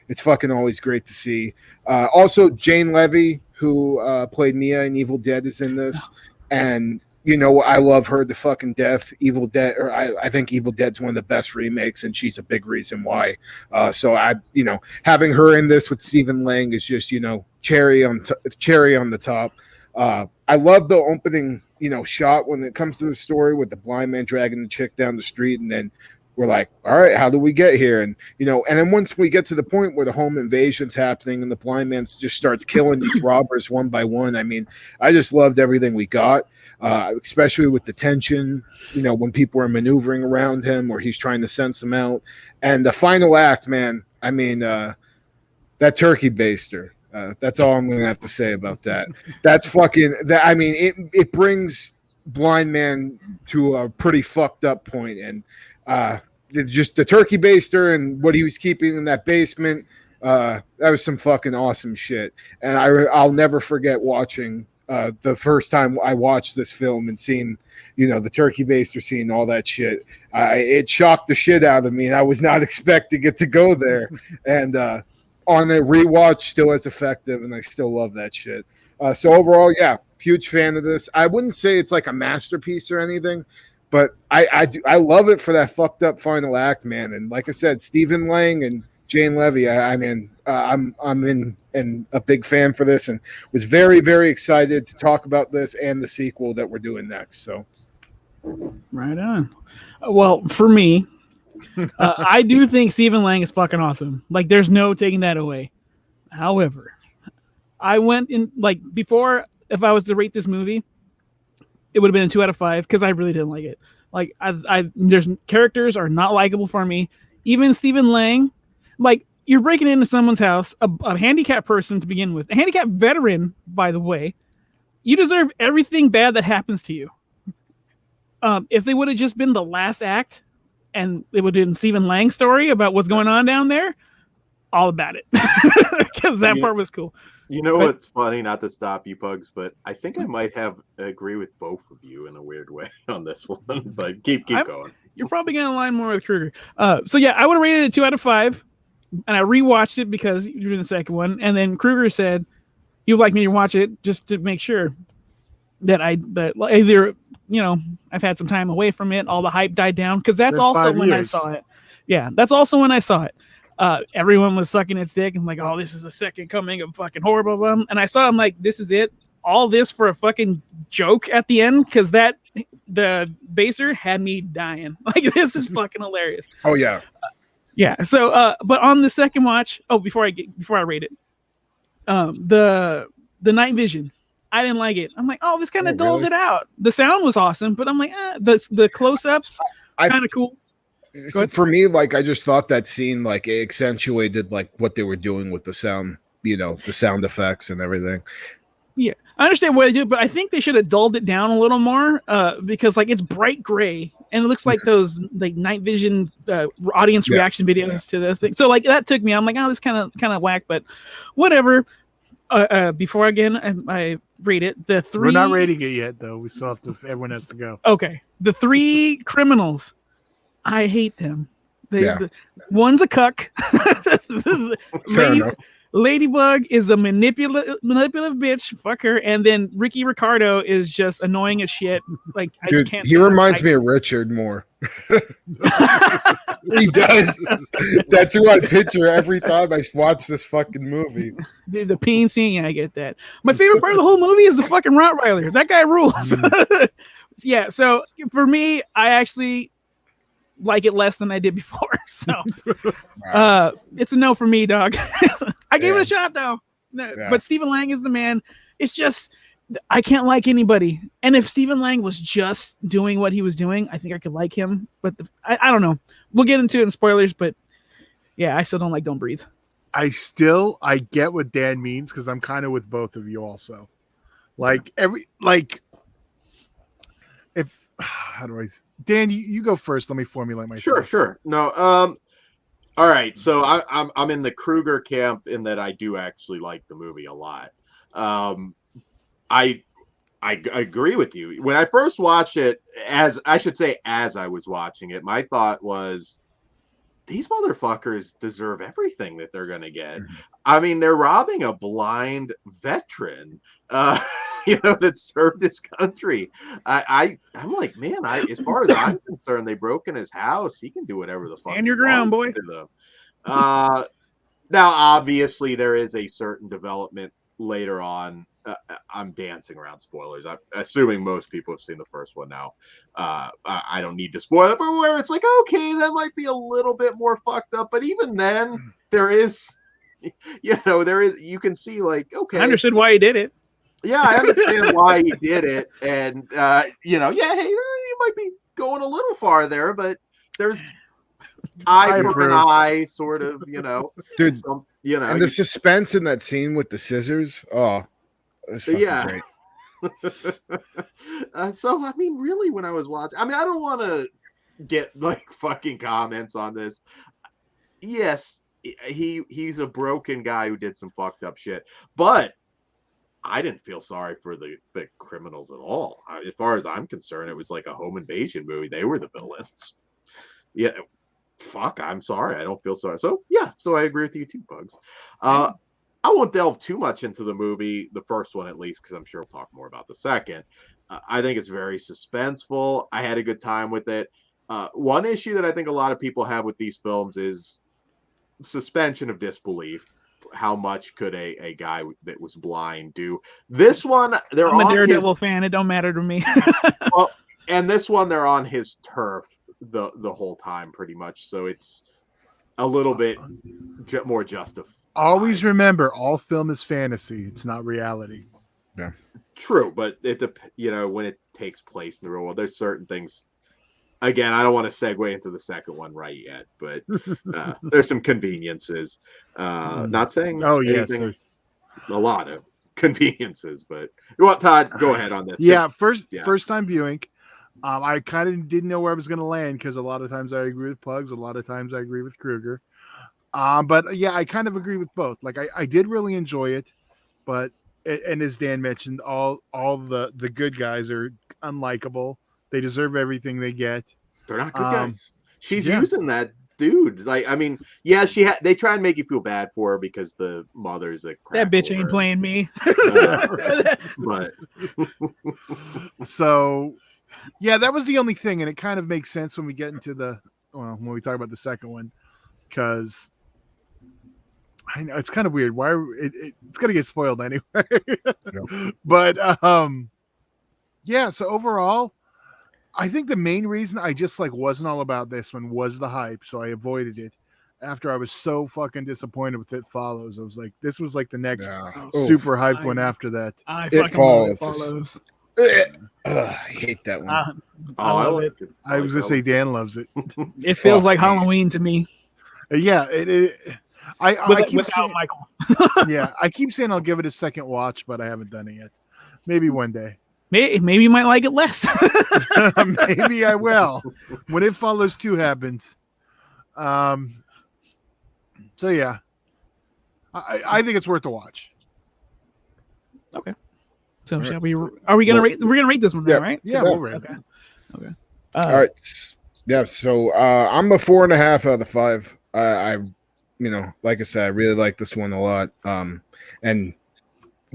it's fucking always great to see. Also, Jane Levy, who played Mia in Evil Dead, is in this. And I love her to fucking death. Evil Dead, or I think Evil Dead's one of the best remakes, and she's a big reason why. So having her in this with Stephen Lang is just cherry on the top. I love the opening, shot when it comes to the story with the blind man dragging the chick down the street, and then we're like, all right, how do we get here? And and then once we get to the point where the home invasion's happening and the blind man just starts killing these robbers one by one, I mean, I just loved everything we got, especially with the tension, when people are maneuvering around him or he's trying to sense them out. And the final act, man, I mean, that turkey baster. That's all I'm going to have to say about that. That's fucking. I mean, it brings blind man to a pretty fucked up point, and just the turkey baster and what he was keeping in that basement. That was some fucking awesome shit, and I'll never forget watching the first time I watched this film and seeing, the turkey baster scene, all that shit. It shocked the shit out of me, and I was not expecting it to go there, and. On the rewatch, still as effective, and I still love that shit. So overall, yeah, huge fan of this. I wouldn't say it's like a masterpiece or anything, but I love it for that fucked up final act, man. And like I said, Stephen Lang and Jane Levy, I'm in and a big fan for this, and was very, very excited to talk about this and the sequel that we're doing next. So, right on. Well, for me. I do think Stephen Lang is fucking awesome. Like, there's no taking that away. However, I went in, like, before, if I was to rate this movie, it would have been a 2 out of 5 because I really didn't like it. Like, there's characters are not likable for me. Even Stephen Lang, like, you're breaking into someone's house, a handicapped person to begin with, a handicapped veteran, by the way. You deserve everything bad that happens to you. If they would have just been the last act, and it would have been Stephen Lang's story about what's going on down there, all about it. Because that part was cool. What's funny, not to stop you, Pugs, but I think I might agree with both of you in a weird way on this one. But keep going. You're probably going to align more with Kruger. So yeah, I would have rated it a 2 out of 5. And I rewatched it because you're doing the second one. And then Kruger said, you'd like me to watch it just to make sure that either, I've had some time away from it. All the hype died down because that's also when I saw it. Yeah, that's also when I saw it. Everyone was sucking its dick and like, oh, this is the second coming of fucking horror, blah, blah, blah. And I saw, I'm like, this is it. All this for a fucking joke at the end because the baser had me dying. Like, this is fucking hilarious. Oh yeah, yeah. So, but on the second watch, before I rate it, the night vision. I didn't like it. I'm like, oh, this kind of dulls it out. The sound was awesome, but I'm like, the close-ups kind of cool. For me, like, I just thought that scene, like, it accentuated like what they were doing with the sound, the sound effects and everything. Yeah, I understand what they do, but I think they should have dulled it down a little more because like it's bright gray and it looks like those like night vision audience reaction videos to this thing. So like that took me. I'm like, oh, this kind of whack, but whatever. Before again, I rate it. The 3. We're not rating it yet, though. We still have to. Everyone has to go. Okay, the 3 criminals. I hate them. One's a cuck. Ladybug is a manipulative bitch. Fuck her. And then Ricky Ricardo is just annoying as shit. Like, I just can't. He reminds me of Richard more. He does. That's who I picture every time I watch this fucking movie. The peen scene, yeah, I get that. My favorite part of the whole movie is the fucking Rottweiler. That guy rules. Yeah, so for me, I actually like it less than I did before. So it's a no for me, dog. I gave it a shot though. But Stephen Lang is the man. It's just I can't like anybody. And if Stephen Lang was just doing what he was doing, I think I could like him. But I don't know. We'll get into it in spoilers, but yeah, I still don't like Don't Breathe. I get what Dan means because I'm kind of with both of you also. Like how do I? Dan, you go first. Let me formulate my Sure. No, all right. So I'm in the Kruger camp in that I do actually like the movie a lot. I agree with you. When I first watched it, as I was watching it, my thought was, these motherfuckers deserve everything that they're gonna get. I mean, they're robbing a blind veteran, that served his country. I'm like, man, as far as I'm concerned, they broke in his house. He can do whatever the fuck. Stand your ground, boy. Now, obviously, there is a certain development later on I'm dancing around spoilers. I'm assuming most people have seen the first one now. I don't need to spoil it, but where it's like, okay, that might be a little bit more fucked up. But even then, there is, you can see like, okay, I understood why he did it. yeah, I understand why he did it, and hey, you might be going a little far there, but there's eye for an eye, sort of, dude. And the suspense in that scene with the scissors, that's fucking great. So I mean, really, when I was watching, I mean, I don't want to get like fucking comments on this. Yes, he's a broken guy who did some fucked up shit, but I didn't feel sorry for the criminals at all. As far as I'm concerned, it was like a home invasion movie. They were the villains. Yeah, fuck, I'm sorry. I don't feel sorry. So yeah, so I agree with you too, Bugs. I won't delve too much into the movie, the first one at least, because I'm sure we'll talk more about the second. I think it's very suspenseful. I had a good time with it. One issue that I think a lot of people have with these films is suspension of disbelief. How much could a guy that was blind do? This one, I'm a Daredevil fan. It don't matter to me. Well, and this one, they're on his turf the whole time, pretty much. So it's a little bit more justified. Always remember, all film is fantasy. It's not reality. Yeah, true. But when it takes place in the real world, there's certain things. Again, I don't want to segue into the second one right yet, but there's some conveniences. Not saying anything, a lot of conveniences, but Todd, go ahead on this. Yeah, first time viewing. I kind of didn't know where I was going to land because a lot of times I agree with Pugs, a lot of times I agree with Kruger. But yeah, I kind of agree with both. Like I did really enjoy it, but and as Dan mentioned, all the good guys are unlikable. They deserve everything they get. They're not good guys. She's using that dude. Like, I mean, yeah, they try and make you feel bad for her because the mother's a crack. That bitch ain't playing me. But so yeah, that was the only thing, and it kind of makes sense when we get into when we talk about the second one, because I know it's kind of weird. Why it's gonna get spoiled anyway. Yeah. But yeah. So overall, I think the main reason I just wasn't all about this one was the hype, so I avoided it. After I was so fucking disappointed with It Follows, I was like, this was like the next super hyped one after that. It Follows. I hate that one. I love it. I was gonna say Dan loves it. It feels like Halloween to me. Yeah, I keep without saying, Michael. Yeah, I keep saying I'll give it a second watch, but I haven't done it yet. Maybe one day. Maybe you might like it less. Maybe I will when It Follows 2 happens. So yeah, I think it's worth a watch. Okay. So shall we? Are we gonna rate? We're gonna rate this one, right? Yeah, we'll rate. Okay. Okay. All right. Yeah. So I'm a 4.5 out of the 5. I like I said, I really like this one a lot. And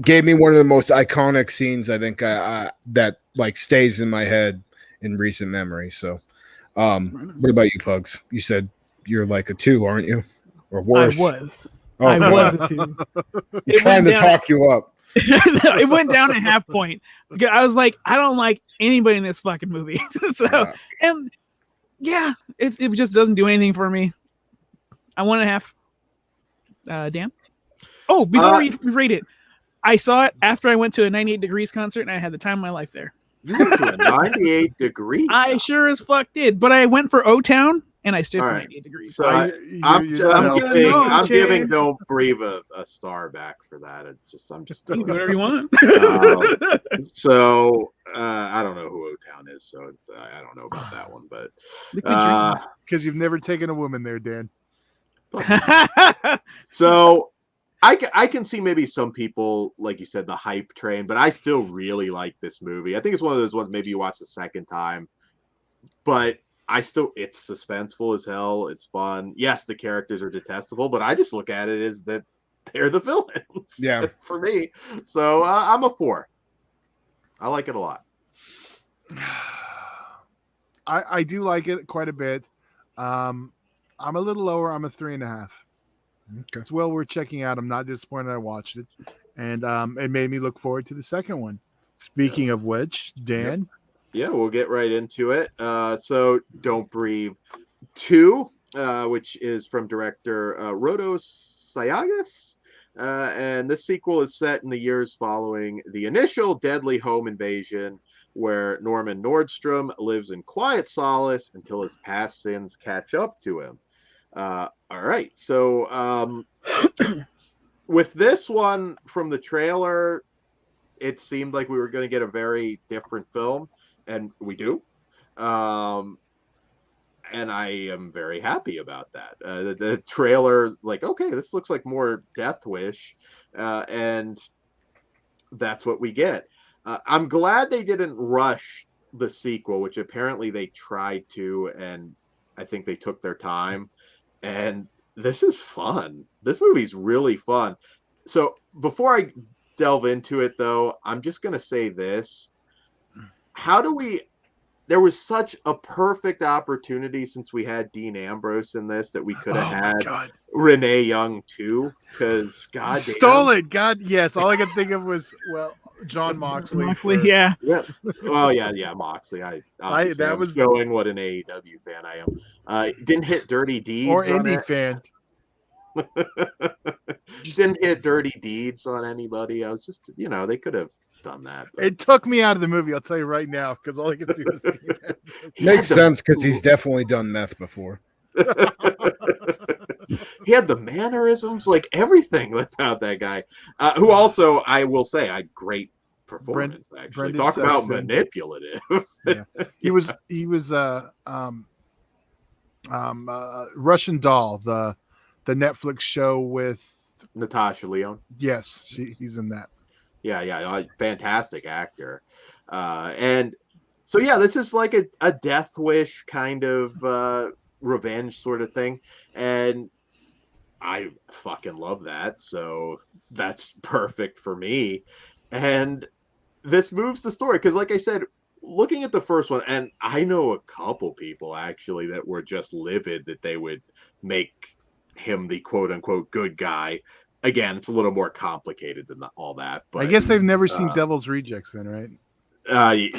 gave me one of the most iconic scenes I think that stays in my head in recent memory. So, what about you, Pugs? You said you're like a 2, aren't you? Or worse? I was. Oh, I was a 2. Trying to talk you up. No, it went down a half point. I was like, I don't like anybody in this fucking movie. So, and yeah, it just doesn't do anything for me. I 1.5. Dan? Oh, before we rate it, I saw it after I went to a 98 Degrees concert, and I had the time of my life there. You went to a 98 Degrees? I sure as fuck did, but I went for O-Town, and I stood for 98 Degrees. So I'm giving Don't Breathe a star back for that. I'm just you can do whatever you want. So I don't know who O-Town is, so I don't know about that one. But because you've never taken a woman there, Dan. So I can see maybe some people, like you said, the hype train, but I still really like this movie. I think it's one of those ones maybe you watch the second time, but it's suspenseful as hell. It's fun. Yes, the characters are detestable, but I just look at it as that they're the villains. Yeah, for me. So I'm a 4. I like it a lot. I do like it quite a bit. I'm a little lower. I'm a 3.5. Okay. It's well worth checking out. I'm not disappointed I watched it. and it made me look forward to the second one. Speaking of which, Dan, yeah, we'll get right into it. So Don't Breathe 2, which is from director Rodos Sayagas. And this sequel is set in the years following the initial deadly home invasion, where Norman Nordstrom lives in quiet solace until his past sins catch up to him. All right, so with this one, from the trailer, it seemed like we were going to get a very different film, and we do. And I am very happy about that. The trailer, like, okay, this looks like more Death Wish, and that's what we get. I'm glad they didn't rush the sequel, which apparently they tried to, and I think they took their time. And this is fun. This movie's really fun. So before I delve into it, though, I'm just going to say this. How do we... There was such a perfect opportunity since we had Dean Ambrose in this that we could have had Renee Young too. Because God stole it. God, yes. All I could think of was John Moxley. Yeah. Well, yeah, Moxley. That was showing what an AEW fan I am. Didn't hit Dirty Deeds or indie fan. Didn't hit Dirty Deeds on anybody. I was just, they could have done that. But. It took me out of the movie, I'll tell you right now, because all I could see was makes sense because he's definitely done meth before. He had the mannerisms, like everything about that guy. Who also, I will say, had great performance. Actually, talk about manipulative. Yeah. He was Russian Doll, the Netflix show with Natasha Lyonne. Yes, he's in that. Yeah, fantastic actor. And so, yeah, this is like a Death Wish kind of revenge sort of thing. And I fucking love that. So that's perfect for me. And this moves the story. Because like I said, looking at the first one, and I know a couple people actually that were just livid that they would make him the quote unquote good guy. Again, it's a little more complicated than all that. But I guess they've never seen Devil's Rejects then, right?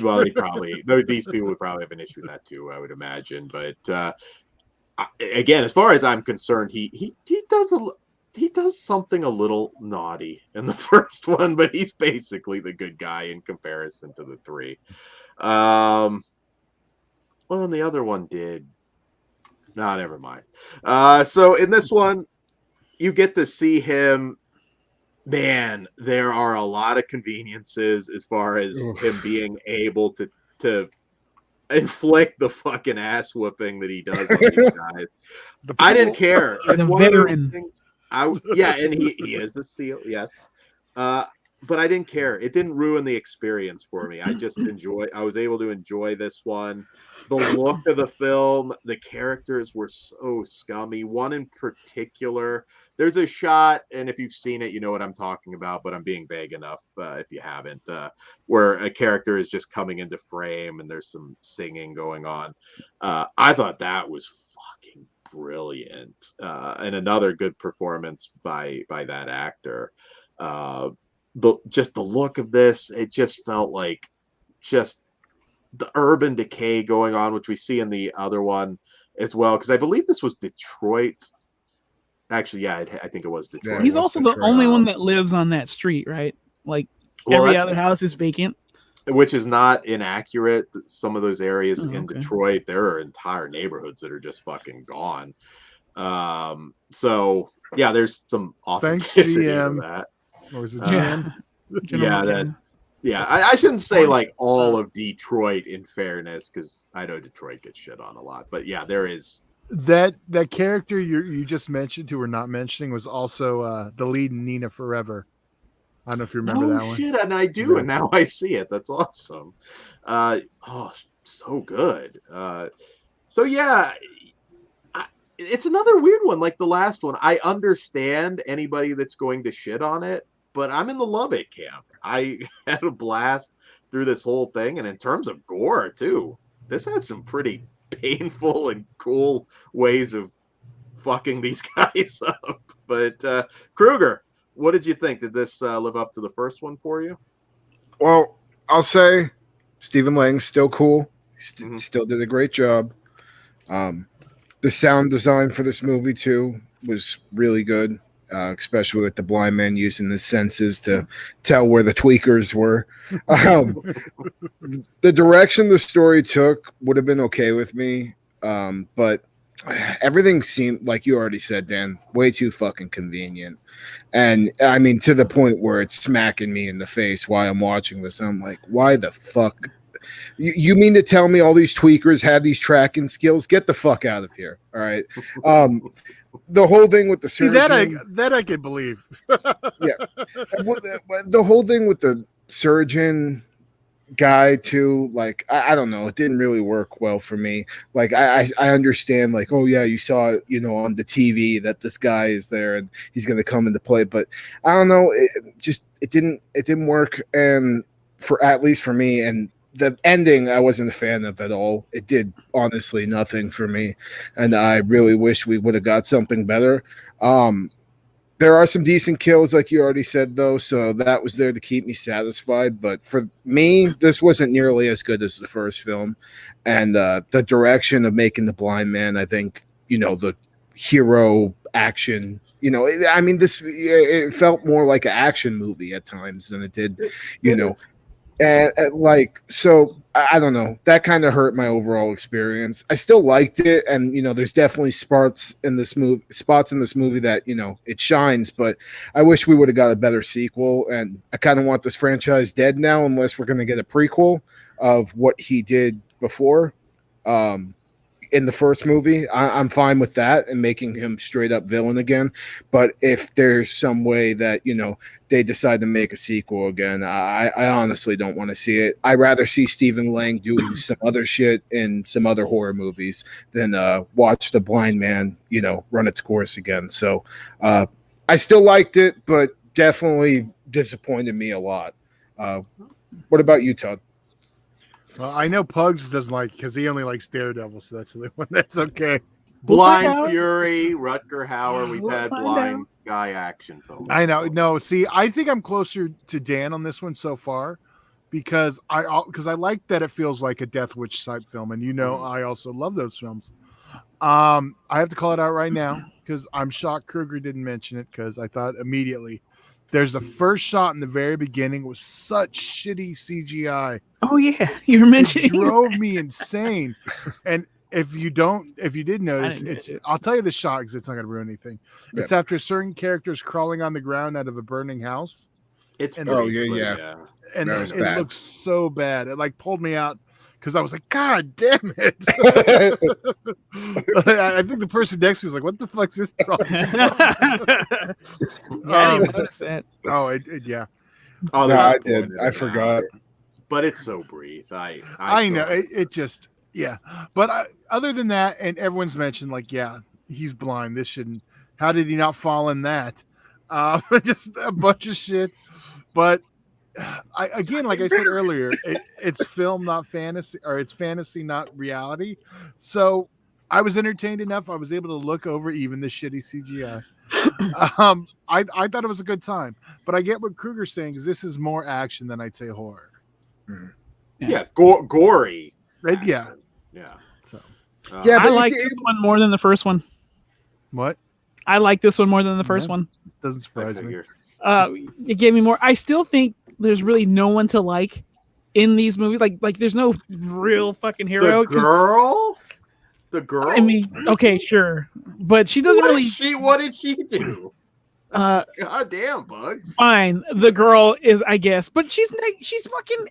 Well, these people would probably have an issue with that too, I would imagine. But again, as far as I'm concerned, he does something a little naughty in the first one, but he's basically the good guy in comparison to the three. Well, and the other one did. No, never mind. So in this one, you get to see him. Man, there are a lot of conveniences as far as him being able to inflict the fucking ass whooping that he does on these guys. I didn't care. He's a veteran. And he is a SEAL, yes. But I didn't care. It didn't ruin the experience for me. I just I was able to enjoy this one. The look of the film, the characters were so scummy. One in particular, there's a shot, and if you've seen it, you know what I'm talking about, but I'm being vague enough if you haven't, where a character is just coming into frame and there's some singing going on. I thought that was fucking brilliant. And another good performance by that actor. Just the look of this, it just felt like just the urban decay going on, which we see in the other one as well. Because I believe this was Detroit. Actually, yeah, I think it was Detroit. He's also the only one that lives on that street, right? Like every other house is vacant. Which is not inaccurate. Some of those areas in Detroit, there are entire neighborhoods that are just fucking gone. So yeah, there's some authenticity to that. Or is it GM? I shouldn't say like all of Detroit in fairness, because I know Detroit gets shit on a lot. But yeah, there is that character you just mentioned, who we're not mentioning, was also the lead in Nina Forever. I don't know if you remember that one. Oh shit, and I do, and now I see it. That's awesome. So good. So yeah. It's another weird one, like the last one. I understand anybody that's going to shit on it, but I'm in the love it camp. I had a blast through this whole thing, and in terms of gore too, this had some pretty painful and cool ways of fucking these guys up. But Kruger, what did you think? Did this live up to the first one for you? Well, I'll say Stephen Lang's still cool. He Mhm. still did a great job. The sound design for this movie too was really good, especially with the blind man using his senses to tell where the tweakers were. The direction the story took would have been okay with me, but everything seemed, like you already said, Dan, way too fucking convenient. And I mean, to the point where it's smacking me in the face while I'm watching this. I'm like, why the fuck? You mean to tell me all these tweakers had these tracking skills? Get the fuck out of here. All right. The whole thing with the See, surgeon. that I can believe. Yeah. The whole thing with the surgeon guy too, like I don't know, it didn't really work well for me. Like I understand, like, oh yeah, you saw it, on the TV that this guy is there and he's gonna come into play, but I don't know, it didn't work, and for at least for me, and the ending I wasn't a fan of at all. It did honestly nothing for me, and I really wish we would have got something better. There are some decent kills, like you already said, though, so that was there to keep me satisfied. But for me, this wasn't nearly as good as the first film. And the direction of making the blind man, I think, the hero action, it felt more like an action movie at times than it did, and so I don't know, that kind of hurt my overall experience. I still liked it, and there's definitely spots in this movie that it shines, but I wish we would have got a better sequel. And I kind of want this franchise dead now, unless we're going to get a prequel of what he did before. In the first movie, I'm fine with that and making him straight up villain again. But if there's some way that they decide to make a sequel again, I honestly don't want to see it. I'd rather see Stephen Lang do some other shit in some other horror movies than watch The Blind Man run its course again. So I still liked it, but definitely disappointed me a lot. What about you, Todd? Well, I know Pugs doesn't like, because he only likes Daredevil, so that's the one that's okay. Blind Fury, Rutger Hauer. We've We'll had find blind guy action films. I know. No, see, I think I'm closer to Dan on this one so far, because I like that it feels like a Death Witch type film, and I also love those films. I have to call it out right now because I'm shocked Kruger didn't mention it, because I thought immediately there's the first shot in the very beginning was such shitty CGI. Oh yeah, you were mentioning. It drove me insane. And if you did notice, I'll tell you the shot because it's not going to ruin anything. Yeah. It's after certain characters crawling on the ground out of a burning house. It's and yeah. And it looks so bad. It like pulled me out because I was like, God damn it. I think the person next to me was like, what the fuck's this? I didn't notice that. Oh, yeah. Oh, no, I did. I forgot. But it's so brief. I know. It just, yeah. But other than that, and everyone's mentioned, like, yeah, he's blind. This shouldn't. How did he not fall in that? Just a bunch of shit. But again, like I said earlier, it's film, not fantasy, or it's fantasy, not reality. So I was entertained enough. I was able to look over even the shitty CGI. I thought it was a good time. But I get what Kruger's saying, is this is more action than I'd say horror. Yeah, gory. Right? Yeah. So, yeah, I like this one more than the first one. What? I like this one more than the first one. Doesn't surprise me. It gave me more. I still think there's really no one to like in these movies. Like there's no real fucking hero. The girl. I mean, okay, sure, but she doesn't really. What did she do? God damn, Bugs. Fine, the girl is, I guess, but she's fucking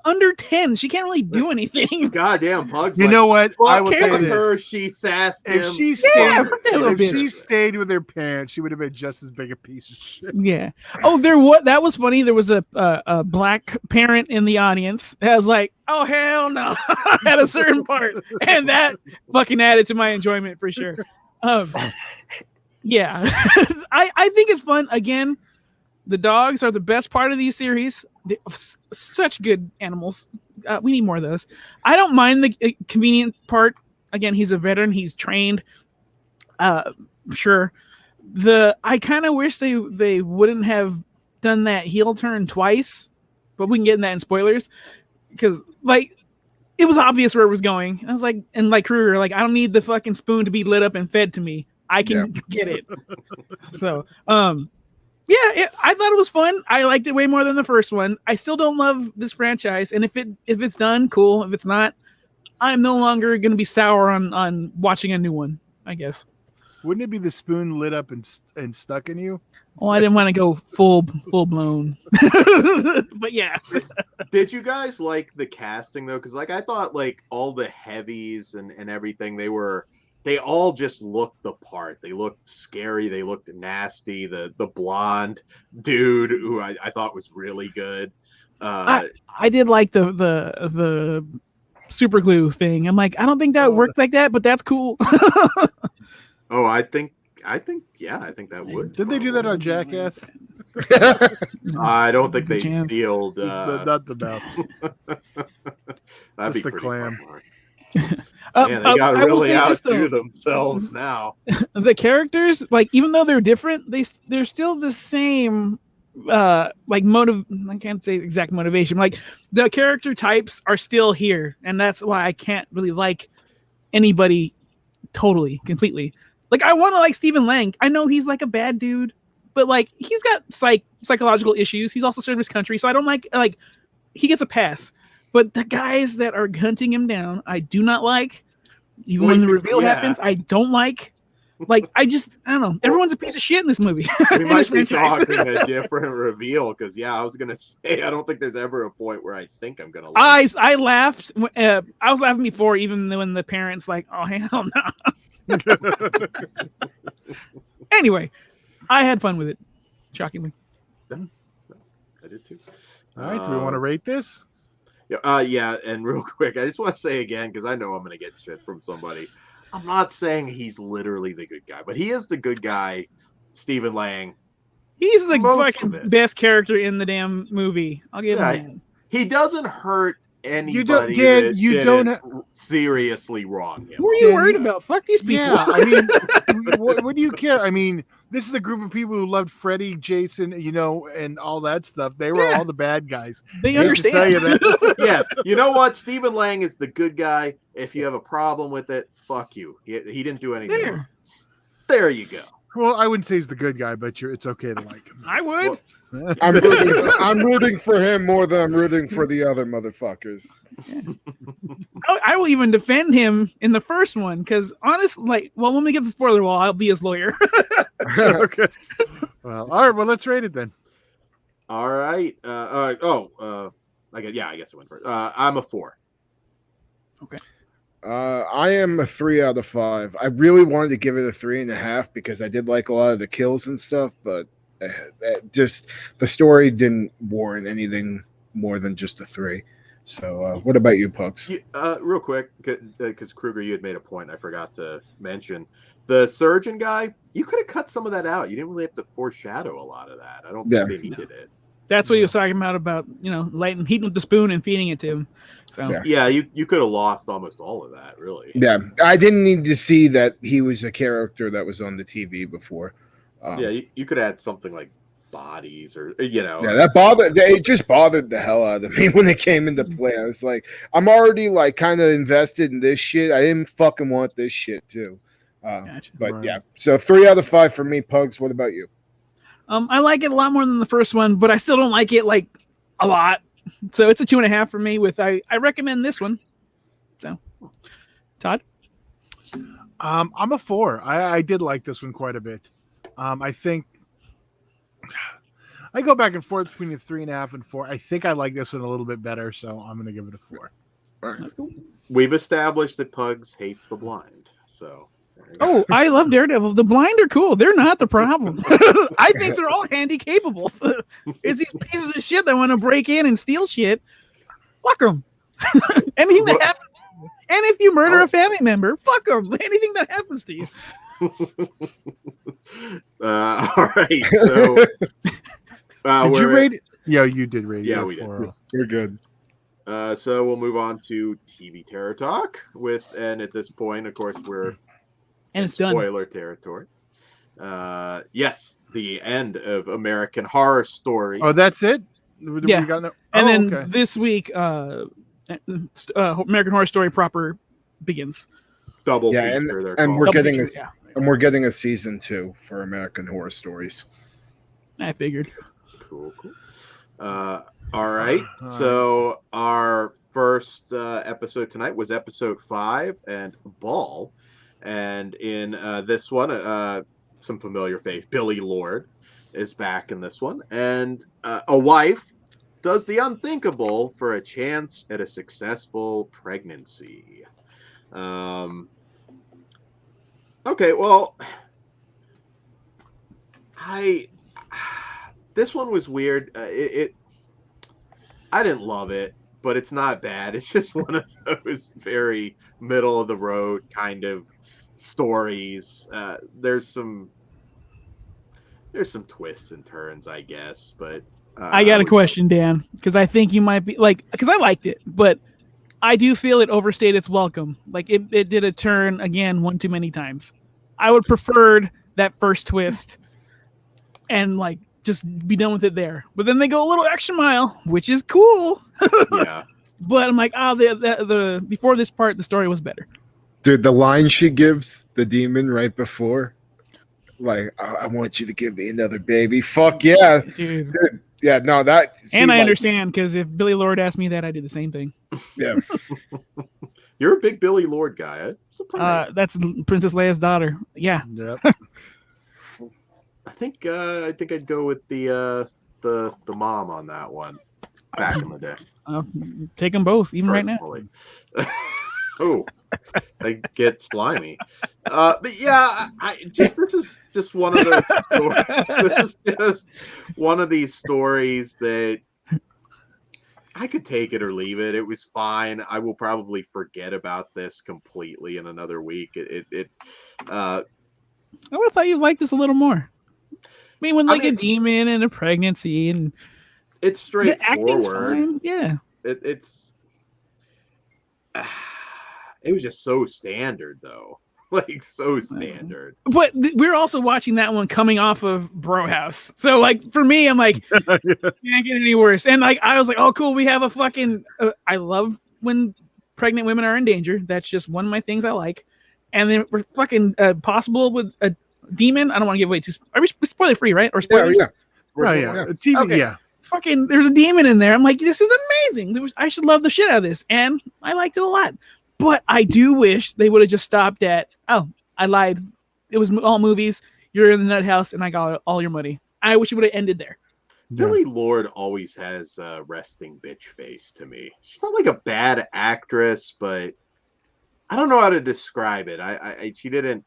under 10. She can't really do anything. Goddamn, Bugs. You know what? I would say her. She sassed him. If she stayed with her parents, she would have been just as big a piece of shit. Yeah. Oh, that was funny. There was a black parent in the audience that was like, "Oh hell no!" at a certain part, and that fucking added to my enjoyment for sure. Yeah, I think it's fun. Again, the dogs are the best part of these series. They're such good animals. We need more of those. I don't mind the convenient part. Again, he's a veteran. He's trained. Sure. I kind of wish they wouldn't have done that heel turn twice, but we can get in that in spoilers because like it was obvious where it was going. I was like, and like Kruger, like I don't need the fucking spoon to be lit up and fed to me. I can get it. So, yeah, I thought it was fun. I liked it way more than the first one. I still don't love this franchise, and if it's done, cool. If it's not, I'm no longer going to be sour on watching a new one, I guess. Wouldn't it be the spoon lit up and stuck in you? Oh, I didn't want to go full blown. But yeah. Did you guys like the casting though? Because like I thought like all the heavies and everything, they all just looked the part. They looked scary. They looked nasty. The blonde dude who I thought was really good. I did like the super glue thing. I'm like, I don't think that worked like that, but that's cool. Oh, I think that would. Did they do that on Jackass? I don't think they Chance. sealed Not the mouth. that'd Just be the pretty clam. fun. Man, they got to really outdo themselves now. The characters, like even though they're different, they're still the same. Like motive. I can't say exact motivation. Like the character types are still here, and that's why I can't really like anybody totally completely. Like I want to like Stephen Lang. I know he's like a bad dude, but like he's got psychological issues. He's also served his country, so I don't like he gets a pass. But the guys that are hunting him down, I do not like. Even when the reveal happens, I don't like. Like I don't know. Everyone's a piece of shit in this movie. We might be talking a different reveal because I was gonna say I don't think there's ever a point where I think I'm gonna. I laughed. I was laughing before, even when the parents like, oh hell no. Anyway, I had fun with it. Shockingly. I did too. All right, do we want to rate this? Yeah, and real quick, I just want to say again because I know I'm gonna get shit from somebody. I'm not saying he's literally the good guy, but he is the good guy, Stephen Lang. He's the fucking best character in the damn movie. I'll give him that. He doesn't hurt anybody. You don't seriously wrong him. Who are you worried about? Fuck these people. Yeah, I mean, what do you care? I mean, this is a group of people who loved Freddy, Jason, and all that stuff. They were all the bad guys. They understand. Tell you that. Yes. You know what? Stephen Lang is the good guy. If you have a problem with it, fuck you. He didn't do anything wrong. There you go. Well, I wouldn't say he's the good guy, but it's okay to like him. I would. Well, I'm rooting for him more than I'm rooting for the other motherfuckers. I will even defend him in the first one because honestly, when we get the spoiler wall, I'll be his lawyer. Okay. Well, all right. Well, let's rate it then. All right. I guess I went first. I'm a 4. Okay. I am a 3 out of 5. I really wanted to give it a 3.5 because I did like a lot of the kills and stuff, but just the story didn't warrant anything more than just a 3. So, what about you, Pucks? Real quick, because Kruger, you had made a point I forgot to mention. The surgeon guy, you could have cut some of that out. You didn't really have to foreshadow a lot of that. I don't think they needed it. That's what he was talking about heating up the spoon and feeding it to him. So yeah, you could have lost almost all of that, really. Yeah, I didn't need to see that he was a character that was on the TV before. You could add something like bodies or Yeah, it just bothered the hell out of me when it came into play. I was like, I'm already like kind of invested in this shit. I didn't fucking want this shit too. Gotcha. But Right. yeah, so 3 out of 5 for me, Pugs. What about you? I like it a lot more than the first one, but I still don't like it like a lot. So it's a 2.5 for me. I recommend this one. So, Todd, I'm a 4. I did like this one quite a bit. I think I go back and forth between a 3.5 and 4. I think I like this one a little bit better, so I'm going to give it a 4. All right. We've established that Pugs hates the blind, so. oh, I love Daredevil. The blind are cool. They're not the problem. I think they're all handy capable. It's these pieces of shit that want to break in and steal shit. Fuck them. Anything that happens. And if you murder a family member, fuck them. Anything that happens to you. All right. So, did you rate it? Yeah, you did rate it. Yeah, we did. We're good. So we'll move on to TV Terror Talk and at this point, of course, we're And it's done. spoiler territory. Yes, the end of American Horror Story. Oh, that's it. Yeah. We got And then okay. this week, American Horror Story proper begins. Double Yeah, feature. They're and called. we're Double getting feature, and we're getting a season 2 for American Horror Stories. I figured. Cool. All right. So our first episode tonight was episode 5 and Ball, and in this one, some familiar face, Billy Lord, is back in this one, and a wife does the unthinkable for a chance at a successful pregnancy. Okay, well, this one was weird. I didn't love it, but it's not bad. It's just one of those very middle of the road kind of stories. There's some twists and turns, I guess, but I got a question, Dan, because I think you might be because I liked it, but I do feel it overstayed its welcome. Like it did a turn again one too many times. I would preferred that first twist and like just be done with it there. But then they go a little extra mile, which is cool. Yeah. But I'm like, the before this part, the story was better. Dude, the line she gives the demon right before, like, I want you to give me another baby. Fuck yeah. Dude. Yeah, no, that. And I understand, because if Billy Lord asked me that, I did the same thing. Yeah. You're a big Billy Lord guy. That's Princess Leia's daughter. Yeah. Yep. I think I'd go with the mom on that one back in the day. Take them both, even right now. Oh, they get slimy. But yeah, this is just one of those stories. This is just one of these stories that I could take it or leave it. It was fine. I will probably forget about this completely in another week. I would have thought you'd like this a little more. I mean, a demon and a pregnancy and it's straightforward. The acting's fine. Yeah. It was just so standard, though. Like, so standard. But we're also watching that one coming off of Bro House. So, like, for me, I'm like, can't get any worse. And, like, I was like, oh, cool, we have a fucking... I love when pregnant women are in danger. That's just one of my things I like. And then we're fucking possible with a demon. I don't want to give away too... Are we spoiler free, right? Or spoilers? Yeah. Right, yeah. TV, okay. Yeah. Fucking, there's a demon in there. I'm like, this is amazing. I should love the shit out of this. And I liked it a lot. But I do wish they would have just stopped at, oh, I lied. It was all movies. You're in the nut house, and I got all your money. I wish it would have ended there. Billy Lord always has a resting bitch face to me. She's not like a bad actress, but I don't know how to describe it. She didn't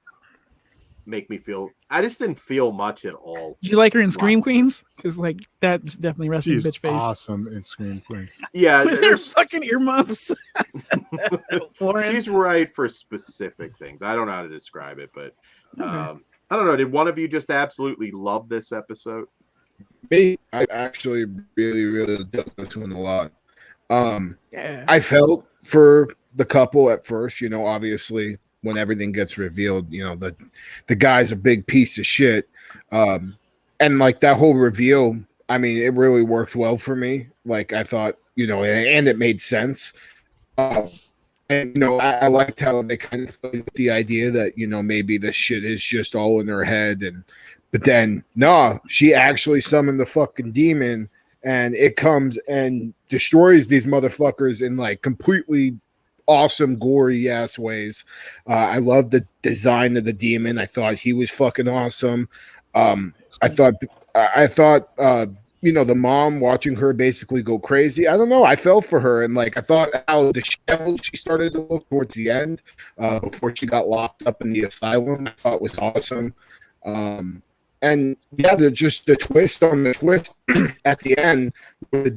make me feel... I just didn't feel much at all. Did you like her in Scream Queens? Because, like, that's definitely resting bitch face. Awesome in Scream Queens. Yeah. They're fucking earmuffs. She's right for specific things. I don't know how to describe it, but I don't know. Did one of you just absolutely love this episode? Me, I actually really, really dug this one a lot. Yeah. I felt for the couple at first, obviously when everything gets revealed, the guy's a big piece of shit. And like that whole reveal, I mean, it really worked well for me. Like I thought, and it made sense. And I liked how they kind of played with the idea that, maybe this shit is just all in her head. But then, no, she actually summoned the fucking demon and it comes and destroys these motherfuckers in like completely awesome, gory ass ways. I love the design of the demon. I thought he was fucking awesome. I thought, the mom watching her basically go crazy. I don't know. I felt for her, and like I thought how disheveled she started to look towards the end, before she got locked up in the asylum. I thought was awesome. And yeah, just the twist on the twist at the end. The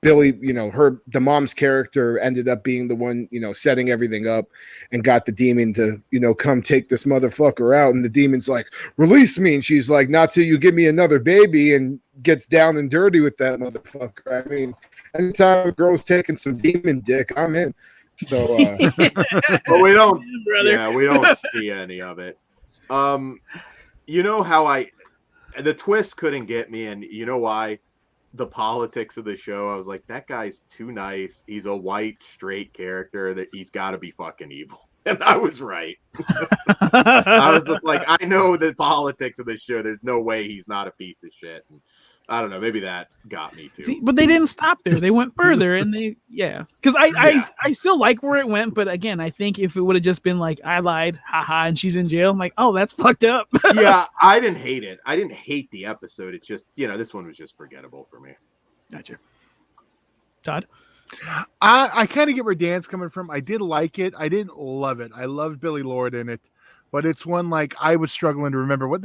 Billy, the mom's character ended up being the one, setting everything up and got the demon to, come take this motherfucker out. And the demon's like, release me. And she's like, not till you give me another baby, and gets down and dirty with that motherfucker. I mean, anytime a girl's taking some demon dick, I'm in. So, but we don't see any of it. You know how the twist couldn't get me, and you know why? The politics of the show. I was like, that guy's too nice. He's a white straight character that he's got to be fucking evil. And I was right. I was just like, I know the politics of this show. There's no way he's not a piece of shit. And I don't know. Maybe that got me too. See, but they didn't stop there. They went further, and because I still like where it went, but again, I think if it would have just been like I lied, haha, and she's in jail, I'm like, oh, that's fucked up. Yeah, I didn't hate it. I didn't hate the episode. It's just this one was just forgettable for me. Gotcha. Todd. I kind of get where Dan's coming from. I did like it. I didn't love it. I loved Billy Lord in it, but it's one like I was struggling to remember what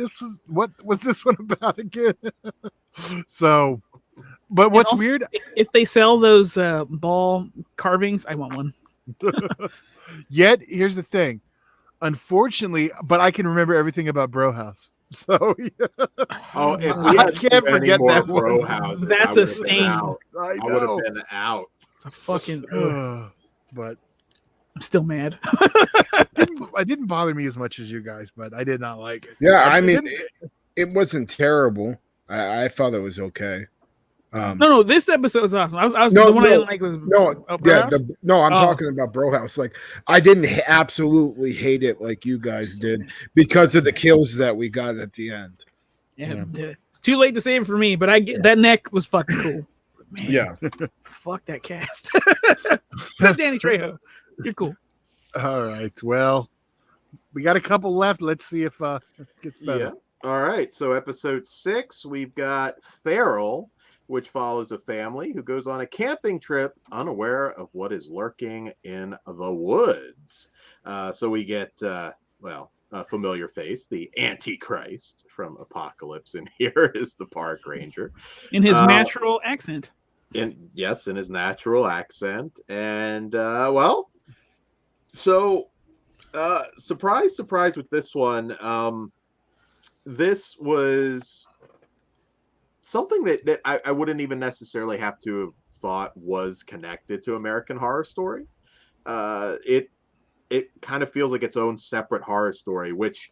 was this one about again. So, but what's also, weird? If they sell those ball carvings, I want one. Yet here's the thing. Unfortunately, but I can remember everything about Bro House. So oh, if I can't forget that Bro one. House. That's a stain. I would have been out. It's a fucking. But I'm still mad. it didn't bother me as much as you guys, but I did not like it. Yeah, I mean, it wasn't terrible. I thought it was okay. No, this episode was awesome. I was the one I didn't like was I'm talking about Bro House. Like, I didn't absolutely hate it like you guys did because of the kills that we got at the end. Yeah, it's too late to save it for me, but that neck was fucking cool. Man, yeah, fuck that cast. Except Danny Trejo, you're cool. All right, well, we got a couple left. Let's see if it gets better. Yeah. All right, so episode 6, we've got Feral, which follows a family who goes on a camping trip unaware of what is lurking in the woods. So we get, a familiar face, the Antichrist from Apocalypse, and here is the park ranger. In his natural accent. In his natural accent. And, surprise with this one. This was something that I wouldn't even necessarily have to have thought was connected to American Horror Story. It kind of feels like its own separate horror story, which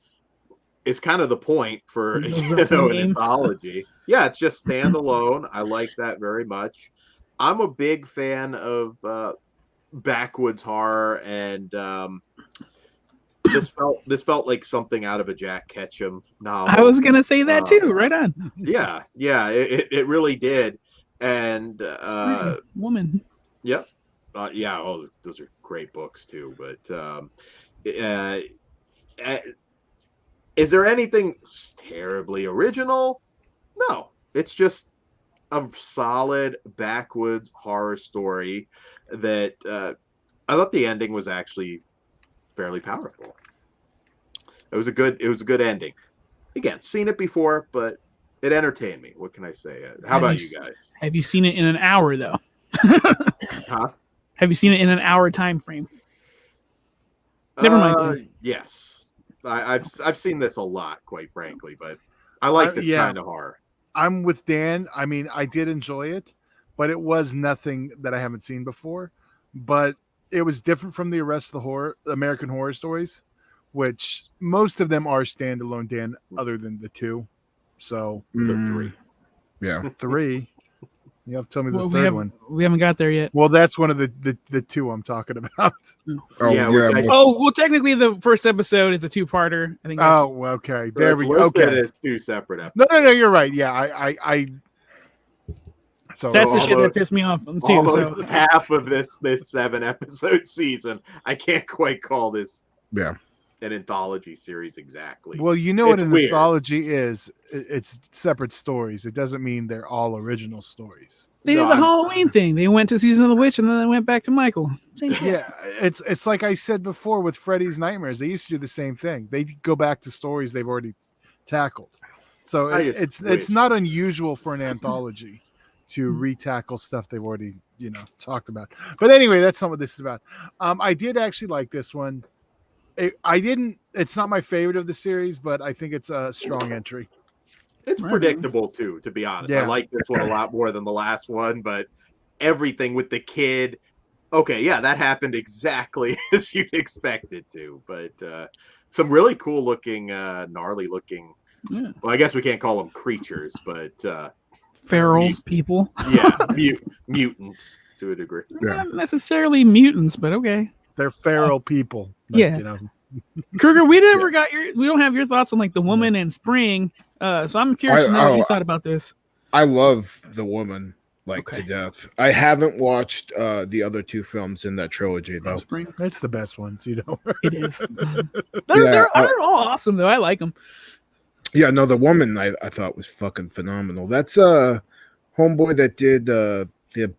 is kind of the point for an anthology. Yeah, it's just standalone. I like that very much. I'm a big fan of backwoods horror, and this felt like something out of a Jack Ketchum novel. I was gonna say that too. Right on. Yeah, it really did. And woman. Yep. Those are great books too. But is there anything terribly original? No, it's just a solid backwoods horror story that I thought the ending was actually fairly powerful. It was a good ending. Again, seen it before, but it entertained me. What can I say? How about you guys? Have you seen it in an hour though? Huh? Have you seen it in an hour time frame? Never mind. Yes, I've seen this a lot, quite frankly, but I like this kind of horror. I'm with Dan. I mean, I did enjoy it, but it was nothing that I haven't seen before. But it was different from the rest of the American Horror Stories, which most of them are standalone, Dan, other than the 2. So the 3. Yeah. 3. You have to tell me the third one. We haven't got there yet. Well, that's one of the 2 I'm talking about. Well, technically the first episode is a 2-parter. I think. Okay. There we go. Okay. It's 2 separate episodes. No, you're right. Yeah, I So that's the shit that pissed me off too. Almost half of this 7-episode season. I can't quite call this an anthology series exactly. Well, you know what an anthology is. It's separate stories. It doesn't mean they're all original stories. They did the Halloween thing. They went to Season of the Witch and then they went back to Michael. Yeah, it's like I said before with Freddy's Nightmares. They used to do the same thing. They go back to stories they've already tackled. So it's not unusual for an anthology to retackle stuff they've already talked about. But anyway, that's not what this is about. I did actually like this one. It's not my favorite of the series, but I think it's a strong entry. It's predictable too, to be honest. I like this one a lot more than the last one, but everything with the kid, okay, yeah, that happened exactly as you'd expect it to. But some really cool looking, gnarly looking. Yeah. Well, I guess we can't call them creatures, but Feral people. yeah, mutants to a degree. Yeah. Not necessarily mutants, but okay. They're feral people. Yeah. You know. Kruger, we never got we don't have your thoughts on like the woman and Spring. So I'm curious to know what you thought about this. I love the woman Okay. to death. I haven't watched the other two films in that trilogy though. Spring. That's the best ones, you know. It is. They're all awesome though. I like them. Yeah, no, the woman I thought was fucking phenomenal. That's homeboy that did the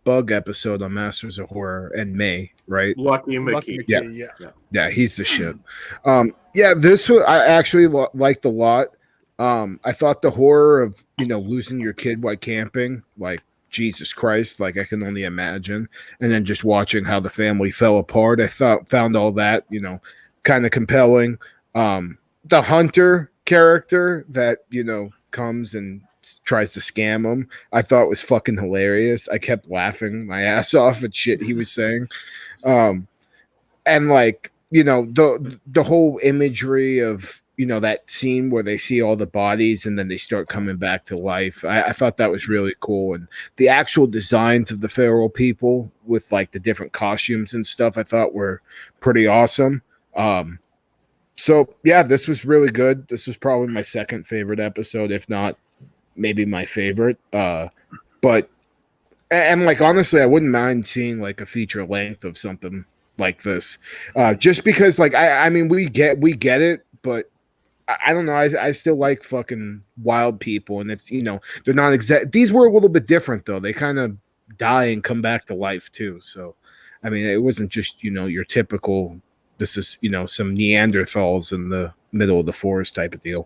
Bug episode on Masters of Horror and May, right? Lucky McKee. Yeah, he's the shit. Yeah, this I actually liked a lot. I thought the horror of losing your kid while camping, like Jesus Christ, like I can only imagine, and then just watching how the family fell apart. I found all that kind of compelling. The hunter character that comes and tries to scam him, I thought was fucking hilarious. I kept laughing my ass off at shit he was saying. And like the whole imagery of that scene where they see all the bodies and then they start coming back to life, I thought that was really cool. And the actual designs of the feral people with like the different costumes and stuff I thought were pretty awesome. So yeah, this was really good. This was probably my second favorite episode, if not maybe my favorite. But like honestly, I wouldn't mind seeing like a feature length of something like this. Just because like I mean we get it, but I don't know. I still like fucking wild people, and it's they're not exact. These were a little bit different though. They kind of die and come back to life too. So I mean, it wasn't just your typical. This is, some Neanderthals in the middle of the forest type of deal.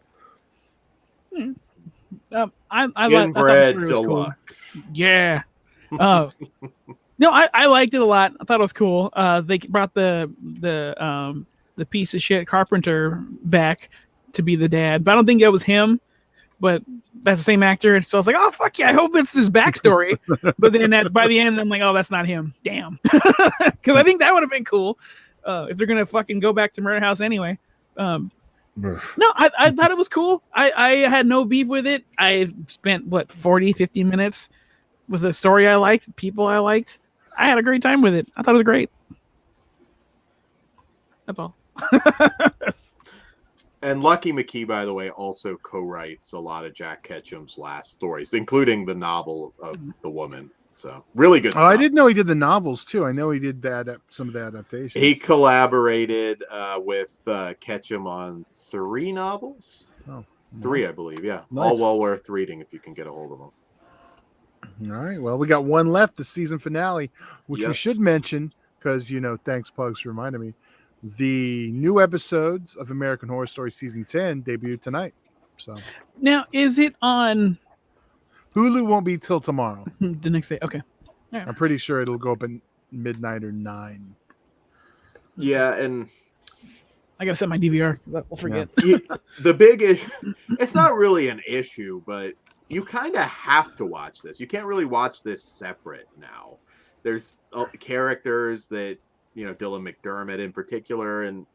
I Inbred thought deluxe. Cool. Yeah. No, I liked it a lot. I thought it was cool. They brought the piece of shit carpenter back to be the dad, but I don't think that was him. But that's the same actor, so I was like, "Oh fuck yeah!" I hope it's his backstory. But then by the end, I'm like, "Oh, that's not him." Damn, because I think that would have been cool. If they're gonna fucking go back to Murder House anyway. No, I thought it was cool. I had no beef with it. I spent 40, 50 minutes with a story I liked, people I liked. I had a great time with it. I thought it was great. That's all. And Lucky McKee, by the way, also co-writes a lot of Jack Ketchum's last stories, including the novel of The Woman. So really good stuff. I didn't know he did the novels too. I know he did some of the adaptations. He collaborated with Ketchum on 3 novels. Oh, 3, I believe. Yeah, nice. All well worth reading if you can get a hold of them. All right. Well, we got one left, the season finale, which we Yes. should mention because thanks Pugs for reminding me. The new episodes of American Horror Story season 10 debuted tonight. So Now, is it on Hulu? Won't be till tomorrow. the next day? Okay. I'm pretty sure it'll go up at midnight or 9. Yeah, and I gotta set my DVR. We'll forget. the big issue, it's not really an issue, but you kind of have to watch this. You can't really watch this separate now. There's characters that, Dylan McDermott in particular, and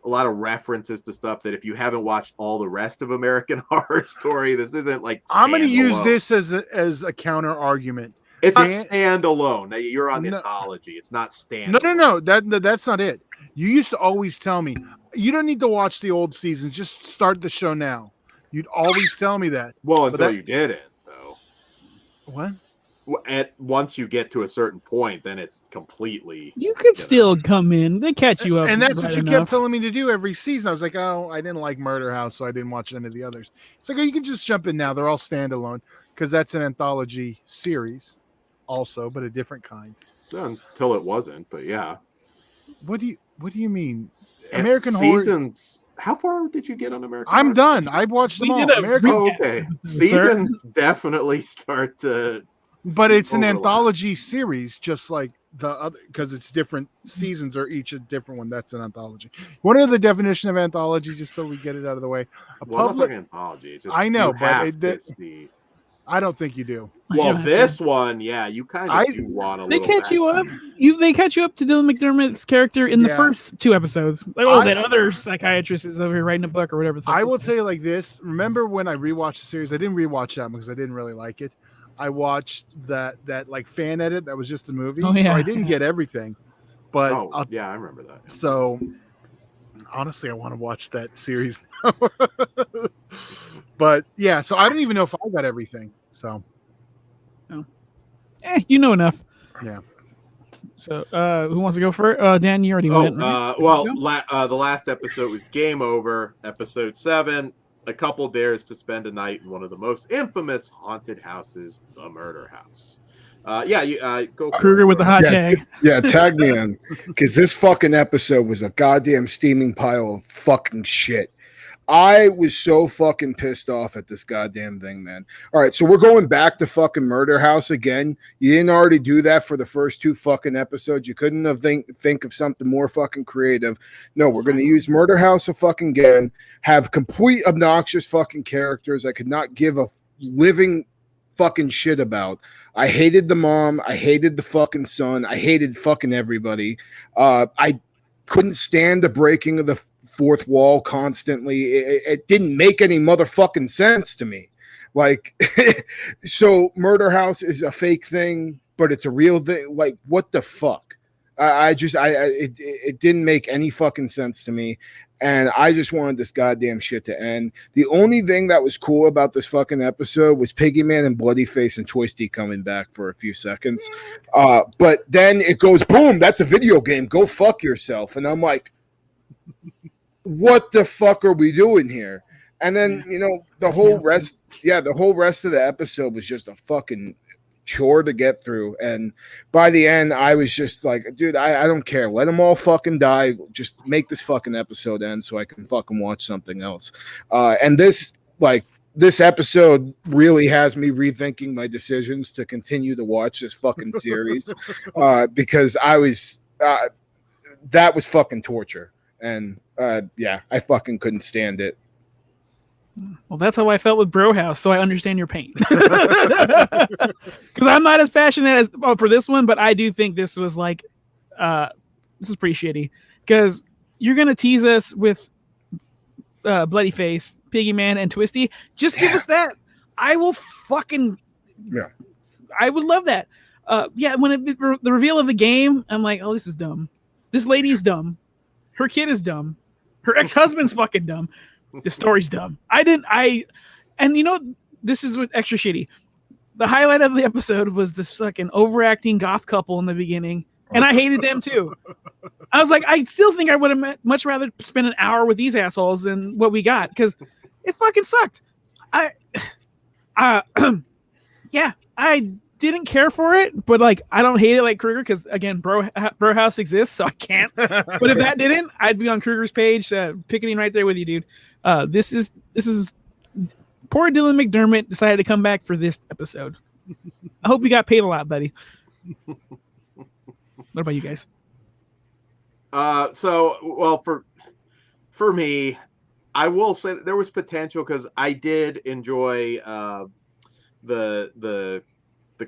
a lot of references to stuff that if you haven't watched all the rest of American Horror Story, this isn't like I'm going to use standalone. this as a counter argument. It's not standalone. You're on the anthology. It's not standalone. No. That's not it. You used to always tell me, you don't need to watch the old seasons. Just start the show now. You'd always tell me that. Well, until you didn't, though. What? Once you get to a certain point, then it's completely. You could still come in. They catch you up. And that's what right you enough. kept telling me to do every season. I was like, oh, I didn't like Murder House, so I didn't watch any of the others. It's like, oh, you can just jump in now. They're all standalone because that's an anthology series also, but a different kind. Until it wasn't, but yeah. What do you mean? And American seasons. How far did you get on American? I'm Horror done. Story? I've watched them We all. did a American, Okay. Seasons definitely start to. but it's an overlap. anthology series, just like the other, because it's different seasons are each a different one. That's an anthology. What are the definition of anthology? Just so we get it out of the way. Well, that's like an anthology. It's just I know, you but have to see. I don't think you do. Well, this one, yeah, you kind of do want a They little. catch you up. They catch you up to Dylan McDermott's character in the first 2 episodes. Like, that other psychiatrist is over here writing a book or whatever. I will tell you like this. Remember when I rewatched the series? I didn't rewatch that because I didn't really like it. I watched that like fan edit that was just the movie, so I didn't get everything. But I remember that. So honestly, I want to watch that series now. But yeah, so I don't even know if I got everything. So, you know enough. Yeah. So, who wants to go first? Dan, you already went. Right? The last episode was Game Over, episode 7. A couple dares to spend a night in one of the most infamous haunted houses, the Murder House. Go Kruger with the hot tag. Tag me in, because this fucking episode was a goddamn steaming pile of fucking shit. I was so fucking pissed off at this goddamn thing, man. All right, so we're going back to fucking Murder House again. You didn't already do that for the first 2 fucking episodes. You couldn't have think of something more fucking creative. No, we're going to use Murder House again, have complete obnoxious fucking characters I could not give a living fucking shit about. I hated the mom. I hated the fucking son. I hated fucking everybody. I couldn't stand the breaking of the fourth wall constantly. It didn't make any motherfucking sense to me. Like, so Murder House is a fake thing, but it's a real thing. Like, what the fuck? It didn't make any fucking sense to me. And I just wanted this goddamn shit to end. The only thing that was cool about this fucking episode was Piggy Man and Bloody Face and Twisty coming back for a few seconds. But then it goes, boom, that's a video game. Go fuck yourself. And I'm like, what the fuck are we doing here? And then, the whole rest of the episode was just a fucking chore to get through. And by the end, I was just like, dude, I don't care. Let them all fucking die. Just make this fucking episode end so I can fucking watch something else. And this episode really has me rethinking my decisions to continue to watch this fucking series because that was fucking torture. And I fucking couldn't stand it. Well, that's how I felt with Bro House, so I understand your pain. Because I'm not as passionate for this one, but I do think this was like, this is pretty shitty. Because you're gonna tease us with Bloody Face, Piggy Man, and Twisty. Just give us that. I will fucking. Yeah. I would love that. When the reveal of the game, I'm like, oh, this is dumb. This lady's dumb. Her kid is dumb. Her ex-husband's fucking dumb. The story's dumb. This is what extra shitty. The highlight of the episode was this fucking overacting goth couple in the beginning, and I hated them too. I was like, I still think I would have much rather spend an hour with these assholes than what we got because it fucking sucked. I didn't care for it, but like I don't hate it like Kruger because again, bro house exists, so I can't. But if that didn't, I'd be on Kruger's page, picketing right there with you, dude. This is poor Dylan McDermott decided to come back for this episode. I hope you got paid a lot, buddy. What about you guys? For me, I will say that there was potential because I did enjoy the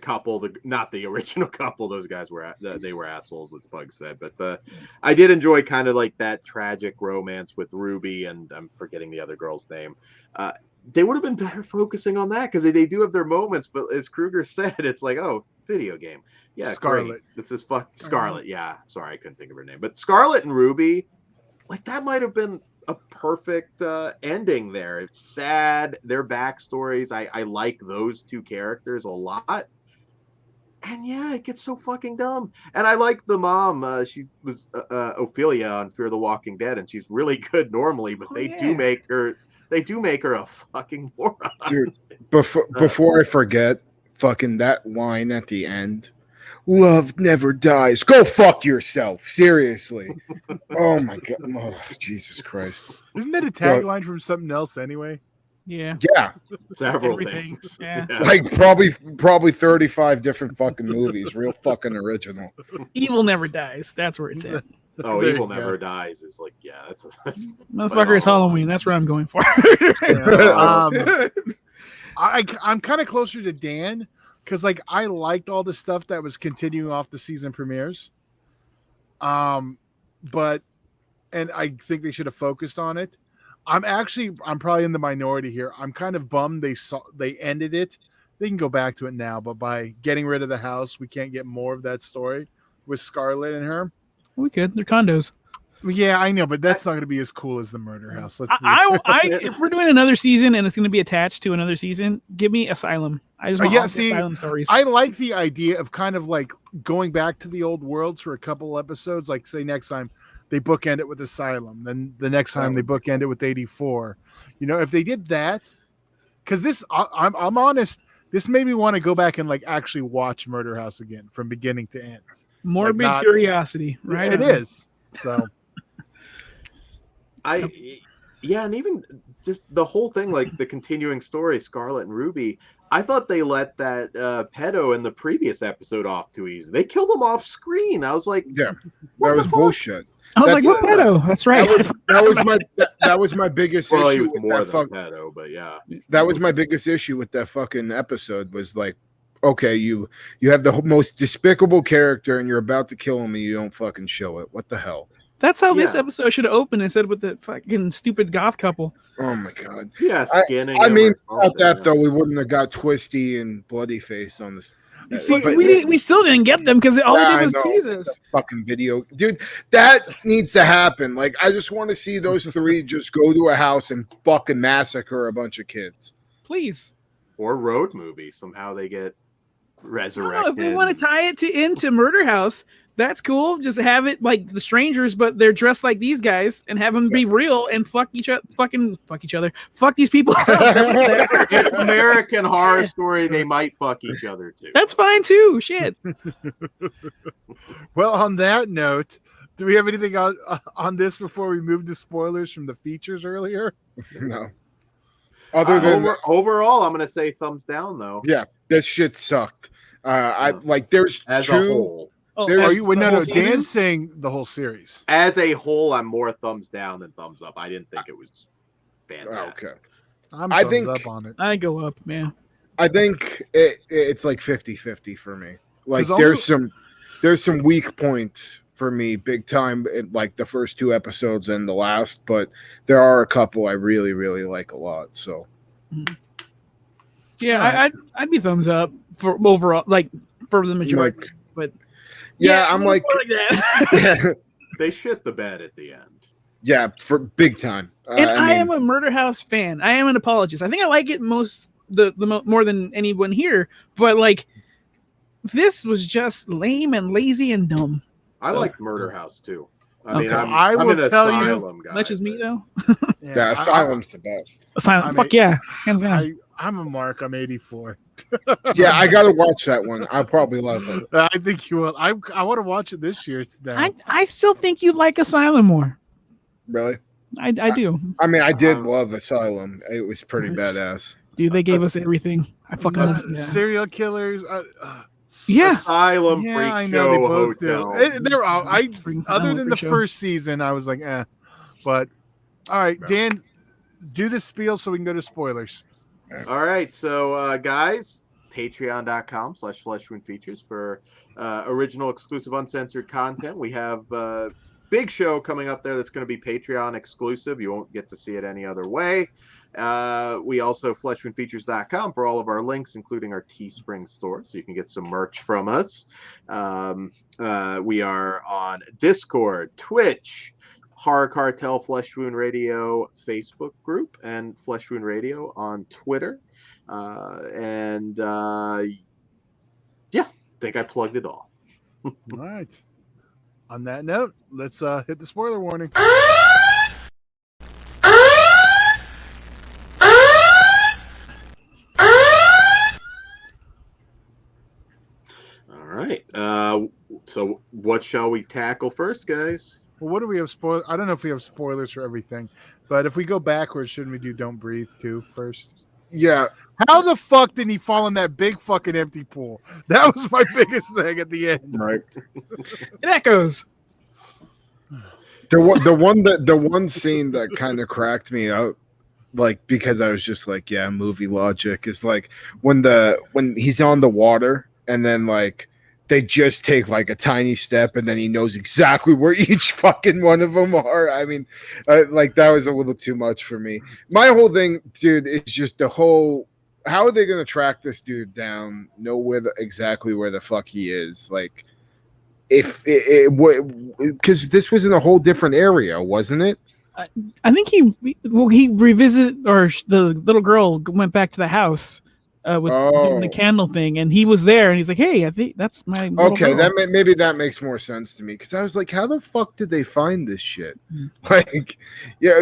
couple, not the original couple. Those guys they were assholes, as Bug said. But I did enjoy kind of like that tragic romance with Ruby, and I'm forgetting the other girl's name. They would have been better focusing on that because they do have their moments. But as Kruger said, it's like, oh, video game. Yeah, Scarlet. Great. It's this Scarlet. Yeah, sorry, I couldn't think of her name. But Scarlet and Ruby, like that might have been a perfect ending there. It's sad. Their backstories. I like those two characters a lot. And yeah, it gets so fucking dumb. And I like the mom. She was Ophelia on Fear the Walking Dead, and she's really good normally, but they do make her a fucking moron. Dude, before I forget, fucking that line at the end. Love never dies. Go fuck yourself. Seriously. Oh my god. Oh, Jesus Christ. Isn't that a tagline from something else anyway? Yeah. Several Everything. things. Yeah. Like probably 35 different fucking movies. Real fucking original. Evil never dies. That's where it's at. Oh, There Evil you Never Dies is like, that's Motherfucker is Halloween. That's what I'm going for. I'm kind of closer to Dan because like I liked all the stuff that was continuing off the season premieres. But I think they should have focused on it. I'm probably in the minority here. I'm kind of bummed they ended it. They can go back to it now, but by getting rid of the house, we can't get more of that story with Scarlett and her. We could. They're condos. Yeah, I know, but that's not going to be as cool as the murder house. If we're doing another season and it's going to be attached to another season, give me Asylum. I just want Asylum stories. I like the idea of kind of like going back to the old worlds for a couple episodes. Like, say next time they bookend it with Asylum, then the next time they bookend it with 84. You know, if they did that, because I'm honest, this made me want to go back and like actually watch Murder House again from beginning to end. Morbid curiosity, right? It is. So. And even just the whole thing, like the continuing story, Scarlett and Ruby, I thought they let that pedo in the previous episode off too easy. They killed him off screen. I was like, yeah, that was bullshit. I was like, what pedo? That's right. That was my biggest well, issue. He was more than pedo, but yeah. That was my biggest issue with that fucking episode was like, okay, you have the most despicable character and you're about to kill him and you don't fucking show it. What the hell? That's how this episode should have opened instead with the fucking stupid goth couple. Oh my god. Yeah, skinning. I mean, without that though, we wouldn't have got Twisty and Bloody Face on this. You see, we still didn't get them because all they did was tease us. Fucking video, dude. That needs to happen. Like, I just want to see those three just go to a house and fucking massacre a bunch of kids. Please. Or road movie. Somehow they get resurrected. If they want to tie it into Murder House, that's cool. Just have it like the strangers, but they're dressed like these guys, and have them be real and fuck each other. Fuck these people. It's American Horror Story. They might fuck each other too. That's fine too. Shit. Well, on that note, do we have anything on this before we move to spoilers from the features earlier? No. Other than overall, I'm gonna say thumbs down though. Yeah, that shit sucked. I like there's as two. A whole. No, Dan's saying the whole series. As a whole, I'm more thumbs down than thumbs up. I didn't think it was fantastic. Okay. I think up on it. I go up, man. I think it's like 50-50 for me. Like there's some weak points for me big time in like the first two episodes and the last, but there are a couple I really, really like a lot. So yeah, I'd be thumbs up for overall, like for the majority. Like, but I'm like that. They shit the bed at the end. Yeah, for big time. And I am a Murder House fan. I am an apologist. I think I like it more than anyone here. But like, this was just lame and lazy and dumb. I like Murder House too. I mean, Okay. I'm will an tell Asylum you, guy. Much as me though. Yeah, Asylum's the best. Asylum. Fuck yeah, hands down. I'm a mark. I'm 84. Yeah, I gotta watch that one. I'll probably love it. I think you will. I want to watch it this year. I still think you like Asylum more. Really? I do. I mean, I did love Asylum. It was pretty badass. Dude, they gave us everything. I fucking love it. Serial killers. Yeah. Asylum, Yeah, Freak I know Show, they both Hotel. do. They're all. Other than the first season, I was like, eh. But all right, Dan, do the spiel so we can go to spoilers. All right, so guys, patreon.com/fleshwoundfeatures for original, exclusive, uncensored content. We have a big show coming up there that's going to be Patreon exclusive. You won't get to see it any other way. We also fleshwoundfeatures.com for all of our links, including our Teespring store, so you can get some merch from us. We are on Discord, Twitch, Horror Cartel Flesh Wound Radio Facebook group, and Flesh Wound Radio on Twitter. I think I plugged it all. All right. On that note, let's hit the spoiler warning. All right. So what shall we tackle first, guys? Well, what do we have spoil? I don't know if we have spoilers for everything, but if we go backwards, shouldn't we do Don't Breathe too first? Yeah. How the fuck did he fall in that big fucking empty pool? That was my biggest thing at the end. Right. It echoes. The one scene that kind of cracked me up like because I was just like, yeah, movie logic is like when he's on the water and then like they just take like a tiny step and then he knows exactly where each fucking one of them are. I mean, like that was a little too much for me. My whole thing, dude, is just the whole. How are they going to track this dude down? Know exactly where the fuck he is? Like, if because this was in a whole different area, wasn't it? I think he revisited, or the little girl went back to the house with doing the candle thing, and he was there, and he's like, "Hey, I think that's my little girl." Maybe that makes more sense to me because I was like, "How the fuck did they find this shit?" Like, yeah,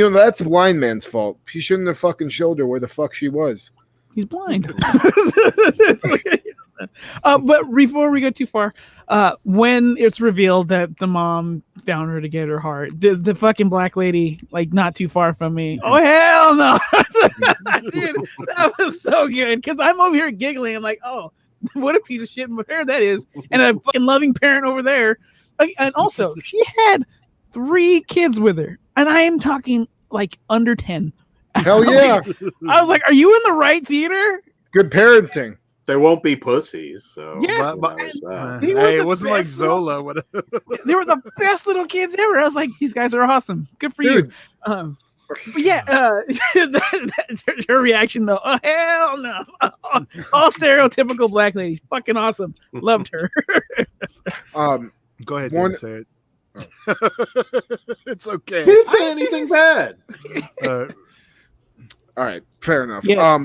that's a blind man's fault. He shouldn't have fucking showed her where the fuck she was. He's blind. But before we go too far, when it's revealed that the mom found her to get her heart, the fucking black lady, like not too far from me. Oh hell no, dude, that was so good because I'm over here giggling. I'm like, oh, what a piece of shit parent that is, and a fucking loving parent over there. And also, she had 3 kids with her, and I am talking like under 10. Hell yeah! I was like, "Are you in the right theater?" Good parenting. They won't be pussies, so yeah. Hey, it wasn't like Zola. They were the best little kids ever. I was like, "These guys are awesome. Good for you." Yeah, her reaction though. Oh hell no! All stereotypical black ladies. Fucking awesome. Loved her. Go ahead. Dan, say it. It's okay. He didn't say anything bad. All right, fair enough. Yeah.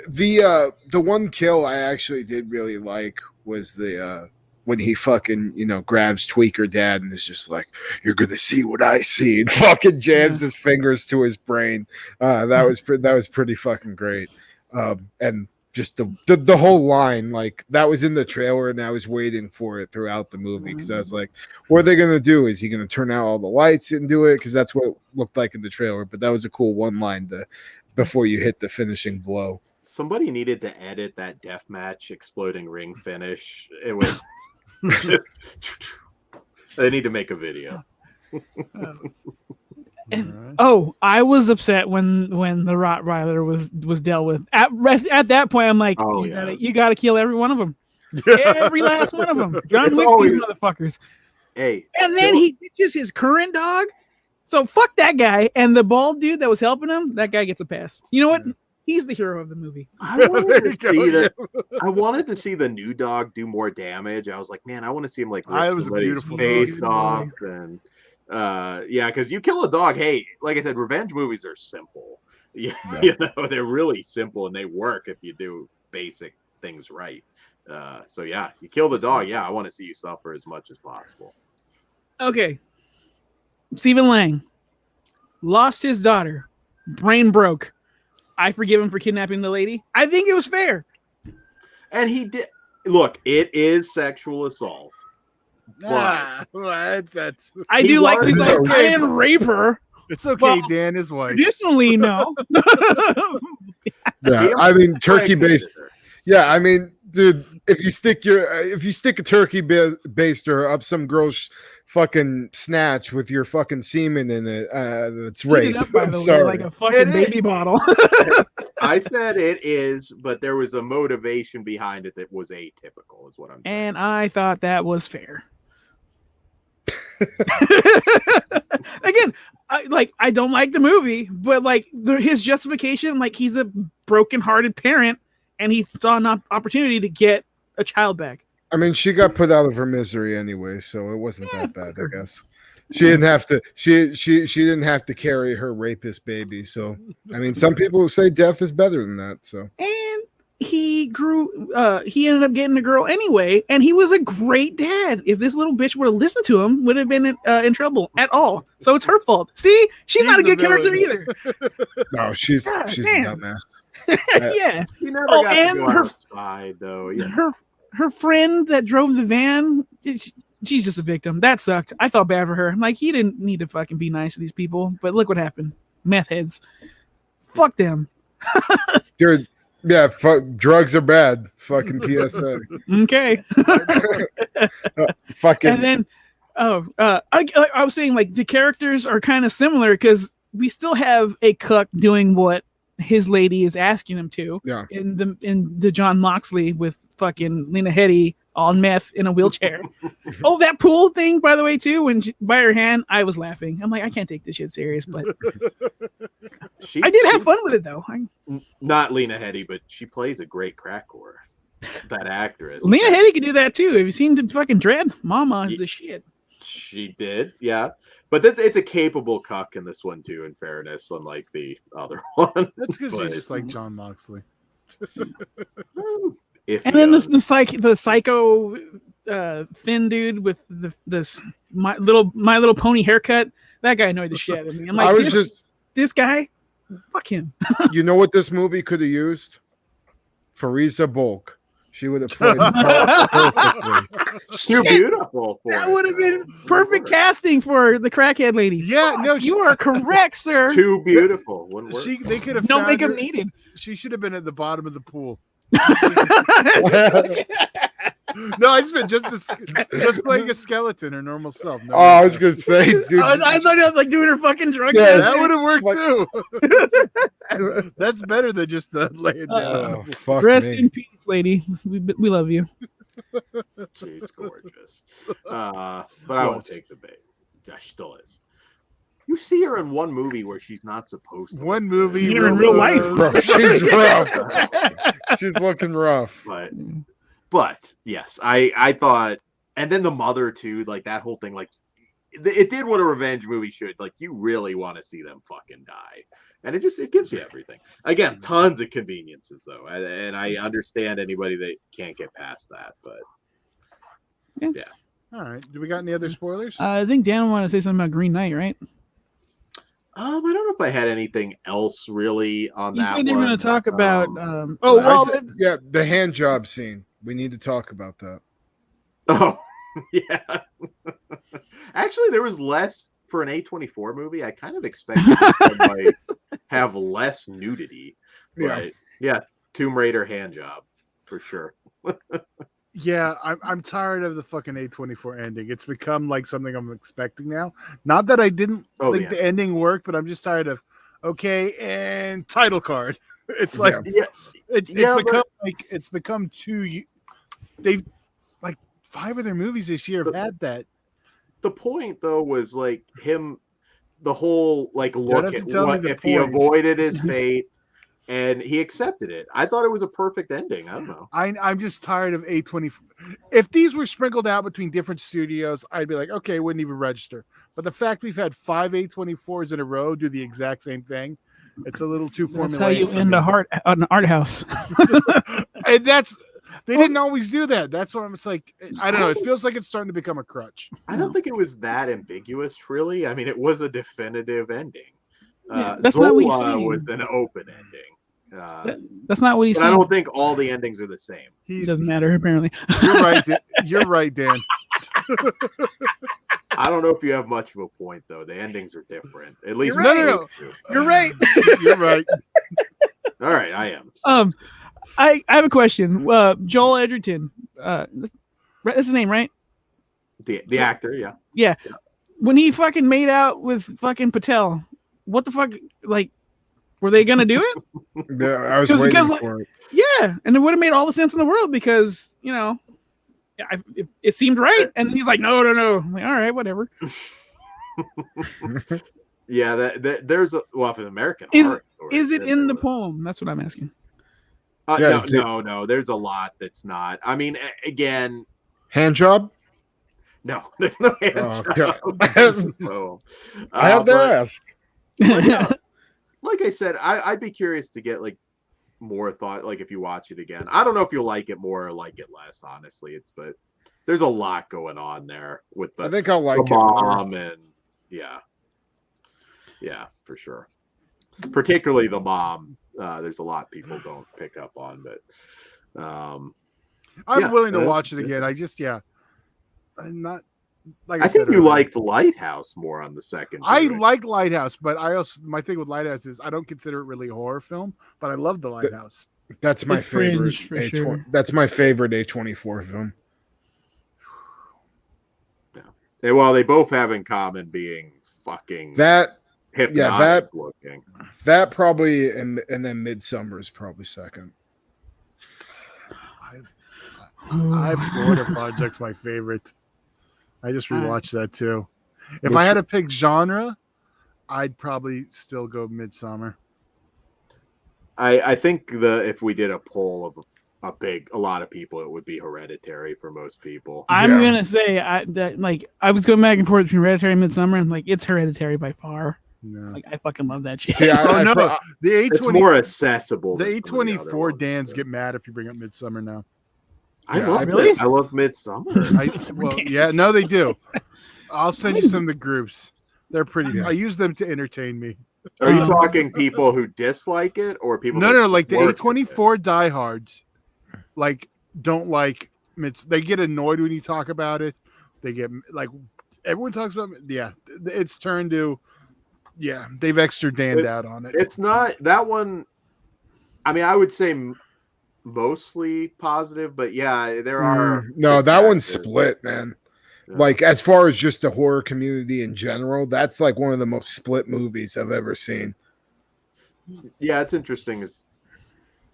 The one kill I actually did really like was the when he fucking grabs Tweaker Dad and is just like, "You're gonna see what I see," and fucking jams his fingers to his brain. That was pretty fucking great. And just the whole line, like that was in the trailer, and I was waiting for it throughout the movie because I was like, "What are they gonna do? Is he gonna turn out all the lights and do it?" Because that's what it looked like in the trailer. But that was a cool one line before you hit the finishing blow. Somebody needed to edit that deathmatch exploding ring finish. It was. They need to make a video. I was upset when the Rottweiler was dealt with. At that point, I'm like, you gotta kill every one of them, every last one of them. John Wick, these motherfuckers. Hey, and then he ditches his current dog. So fuck that guy, and the bald dude that was helping him. That guy gets a pass. You know what? He's the hero of the movie. I wanted to see the new dog do more damage. I was like, man, I want to see him like rip somebody's face off and. Because you kill a dog. Hey, like I said, revenge movies are simple. Yeah, they're really simple and they work if you do basic things right. You kill the dog. Yeah, I want to see you suffer as much as possible. Okay, Stephen Lang lost his daughter, brain broke. I forgive him for kidnapping the lady. I think it was fair. And he did. Look, it is sexual assault. That's. I do like. He's like, I didn't rape her. It's okay, Dan is white. Traditionally, no. Yeah, I mean turkey baster. Yeah, I mean, dude, if you stick a turkey baster up some girl's fucking snatch with your fucking semen in it, that's rape. I'm sorry, like a fucking baby bottle. I said it is, but there was a motivation behind it that was atypical, is what I'm saying. And I thought that was fair. Again, I don't like the movie, but like his justification, like he's a broken-hearted parent and he saw an opportunity to get a child back. I mean, she got put out of her misery anyway, so it wasn't that bad, I guess. She didn't have to. She didn't have to carry her rapist baby. So, I mean, some people say death is better than that. So, and he grew. He ended up getting a girl anyway, and he was a great dad. If this little bitch would have listened to him, would have been in trouble at all. So it's her fault. See, she's not a good character either. No, she's a dumbass. Yeah. She never got to go outside, though. Yeah. Her friend that drove the van. She's just a victim. That sucked. I felt bad for her. I'm like, he didn't need to fucking be nice to these people, but look what happened. Meth heads. Fuck them. Dude, yeah, drugs are bad. Fucking PSA. Okay. Fucking. And then, I was saying, like, the characters are kind of similar because we still have a cuck doing what his lady is asking him to. Yeah. In the John Moxley with fucking Lena Headey on meth in a wheelchair. Oh, that pool thing, by the way, too. When she, by her hand, I was laughing. I'm like, I can't take this shit serious, but I did have fun with it though. Not Lena Headey, but she plays a great crack whore. That actress. Lena Headey can do that too. Have you seen the fucking Dread? Mama is the shit. She did, yeah. But it's a capable cuck in this one too, in fairness, unlike the other one. That's because you just like John Moxley. And then the psycho thin dude with this My Little Pony haircut. That guy annoyed the shit out of me. I'm like, this guy, fuck him. You know what this movie could have used? Fariza Bulk. She would have played the part perfectly. Too beautiful for that would have been perfect casting for the crackhead lady. Yeah, no, you are correct, sir. Too beautiful. They could have no makeup needed. She should have been at the bottom of the pool. No, I just meant just playing a skeleton, her normal self. No, I was gonna say, dude. I thought I was like doing her fucking drug. Yeah, that would have worked too. That's better than just laying down. Fuck Rest me. in peace, lady. We love you. She's gorgeous. But I won't take the bait. She still is. You see her in one movie where she's not supposed to. One movie. You in real life. Bro, she's rough. She's looking rough. But yes, I thought, and then the mother too, like that whole thing, like it did what a revenge movie should. Like you really want to see them fucking die, and it gives you everything. Again, tons of conveniences though, and I understand anybody that can't get past that, but yeah. All right. Do we got any other spoilers? I think Dan wanted to say something about Green Knight, right? I don't know if I had anything else really on You that. said you were going to talk about. Yeah, the hand job scene. We need to talk about that. Oh, yeah. Actually, there was less for an A24 movie. I kind of expected it might have less nudity. But yeah, Tomb Raider hand job for sure. Yeah, I'm tired of the fucking A24 ending. It's become like something I'm expecting now. Not that I didn't think the ending worked, but I'm just tired of and title card. It's like it's become too. They've like 5 of their movies this year have had that. The point though was like him, the whole like look at what if he avoided his fate. And he accepted it. I thought it was a perfect ending. I don't know. I'm just tired of A24. If these were sprinkled out between different studios, I'd be like, okay, wouldn't even register. But the fact we've had 5 A24s in a row do the exact same thing, it's a little too formulaic. That's how you end an art house. And they didn't always do that. That's why it's like, I don't know. It feels like it's starting to become a crutch. I don't think it was that ambiguous, really. I mean, it was a definitive ending. That's not what he's Zola saying. was an open ending. That's not what he's saying. I don't think all the endings are the same. It doesn't matter, apparently. You're right. You're right, Dan. I don't know if you have much of a point, though. The endings are different. At least no. You're right. You're right. All right, I am. I have a question. Joel Edgerton. That's his name, right? The actor, yeah. Yeah. When he fucking made out with fucking Patel, what the fuck? Like, were they gonna do it? Yeah, I was waiting for it. Yeah, and it would have made all the sense in the world because it seemed right. And he's like, no. I'm like, all right, whatever. Yeah, there's a if an American art. Is it in the poem? That's what I'm asking. No. There's a lot that's not. I mean, again, hand job. No, there's no hand job. So, I had to ask. Like I said, I'd be curious to get like more thought. Like if you watch it again, I don't know if you'll like it more or like it less. Honestly, but there's a lot going on there with the. I think I'll like the mom and yeah, for sure. Particularly the mom. There's a lot people don't pick up on, but I'm willing to watch it again. I'm not. Like I think you liked Lighthouse more on the second. I like Lighthouse, but my thing with Lighthouse is I don't consider it really a horror film, but I love the Lighthouse. That's my favorite. Sure. That's my favorite A24 film. Yeah. Well, they both have in common being fucking that hypnotic looking. That probably, and then Midsummer is probably second. Florida Project's my favorite. I just rewatched that too. If Which- I had to pick genre, I'd probably still go Midsummer. I think if we did a poll of a lot of people, it would be Hereditary for most people. I'm gonna say I was going back and forth between Hereditary and Midsummer, and like it's Hereditary by far. Yeah. Like I fucking love that shit. See, the It's A20 more accessible. the than some of the other A24 ones, Dans so. get mad if you bring up Midsummer now. I love really? I love Midsummer. No, they do. I'll send you some of the groups. They're pretty. Yeah. I use them to entertain me. Are you talking people who dislike it or people? No, like the work with it? A24 diehards, like don't like Mids. They get annoyed when you talk about it. They get like everyone talks about. Yeah, it's turned to. Yeah, they've extra danned out on it. It's not that one. I mean, I would say mostly positive, but yeah, there are. No, that one's factors. split, man. Yeah. Like as far as just the horror community in general, that's like one of the most split movies I've ever seen. Yeah, it's interesting.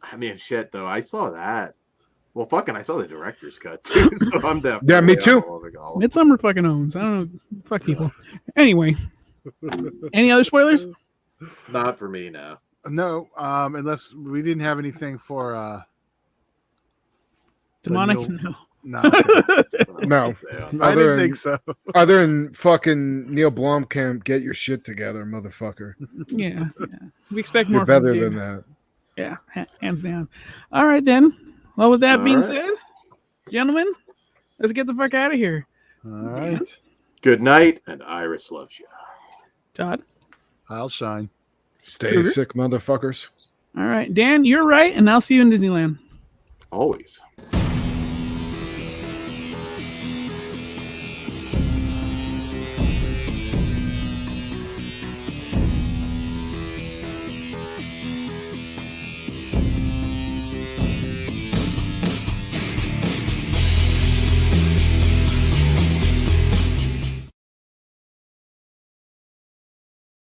I mean, shit though. I saw that. Well, fucking, I saw the director's cut too. So I'm definitely. Yeah, me too. Midsummer fucking owns. I don't know. Fuck people. Anyway, any other spoilers? Not for me, no. No, unless we didn't have anything for Demonic? Neil- No. no. No. I didn't think so. Other than fucking Neil Blomkamp, get your shit together, motherfucker. Yeah. We expect more. You're from better you. than that. Yeah, hands down. All right, then. Well, with that All being right. said, gentlemen, let's get the fuck out of here. All right. Good night, and Iris loves you. Todd. I'll shine. Stay Cougar? sick, motherfuckers. All right, Dan, you're right, and I'll see you in Disneyland. Always.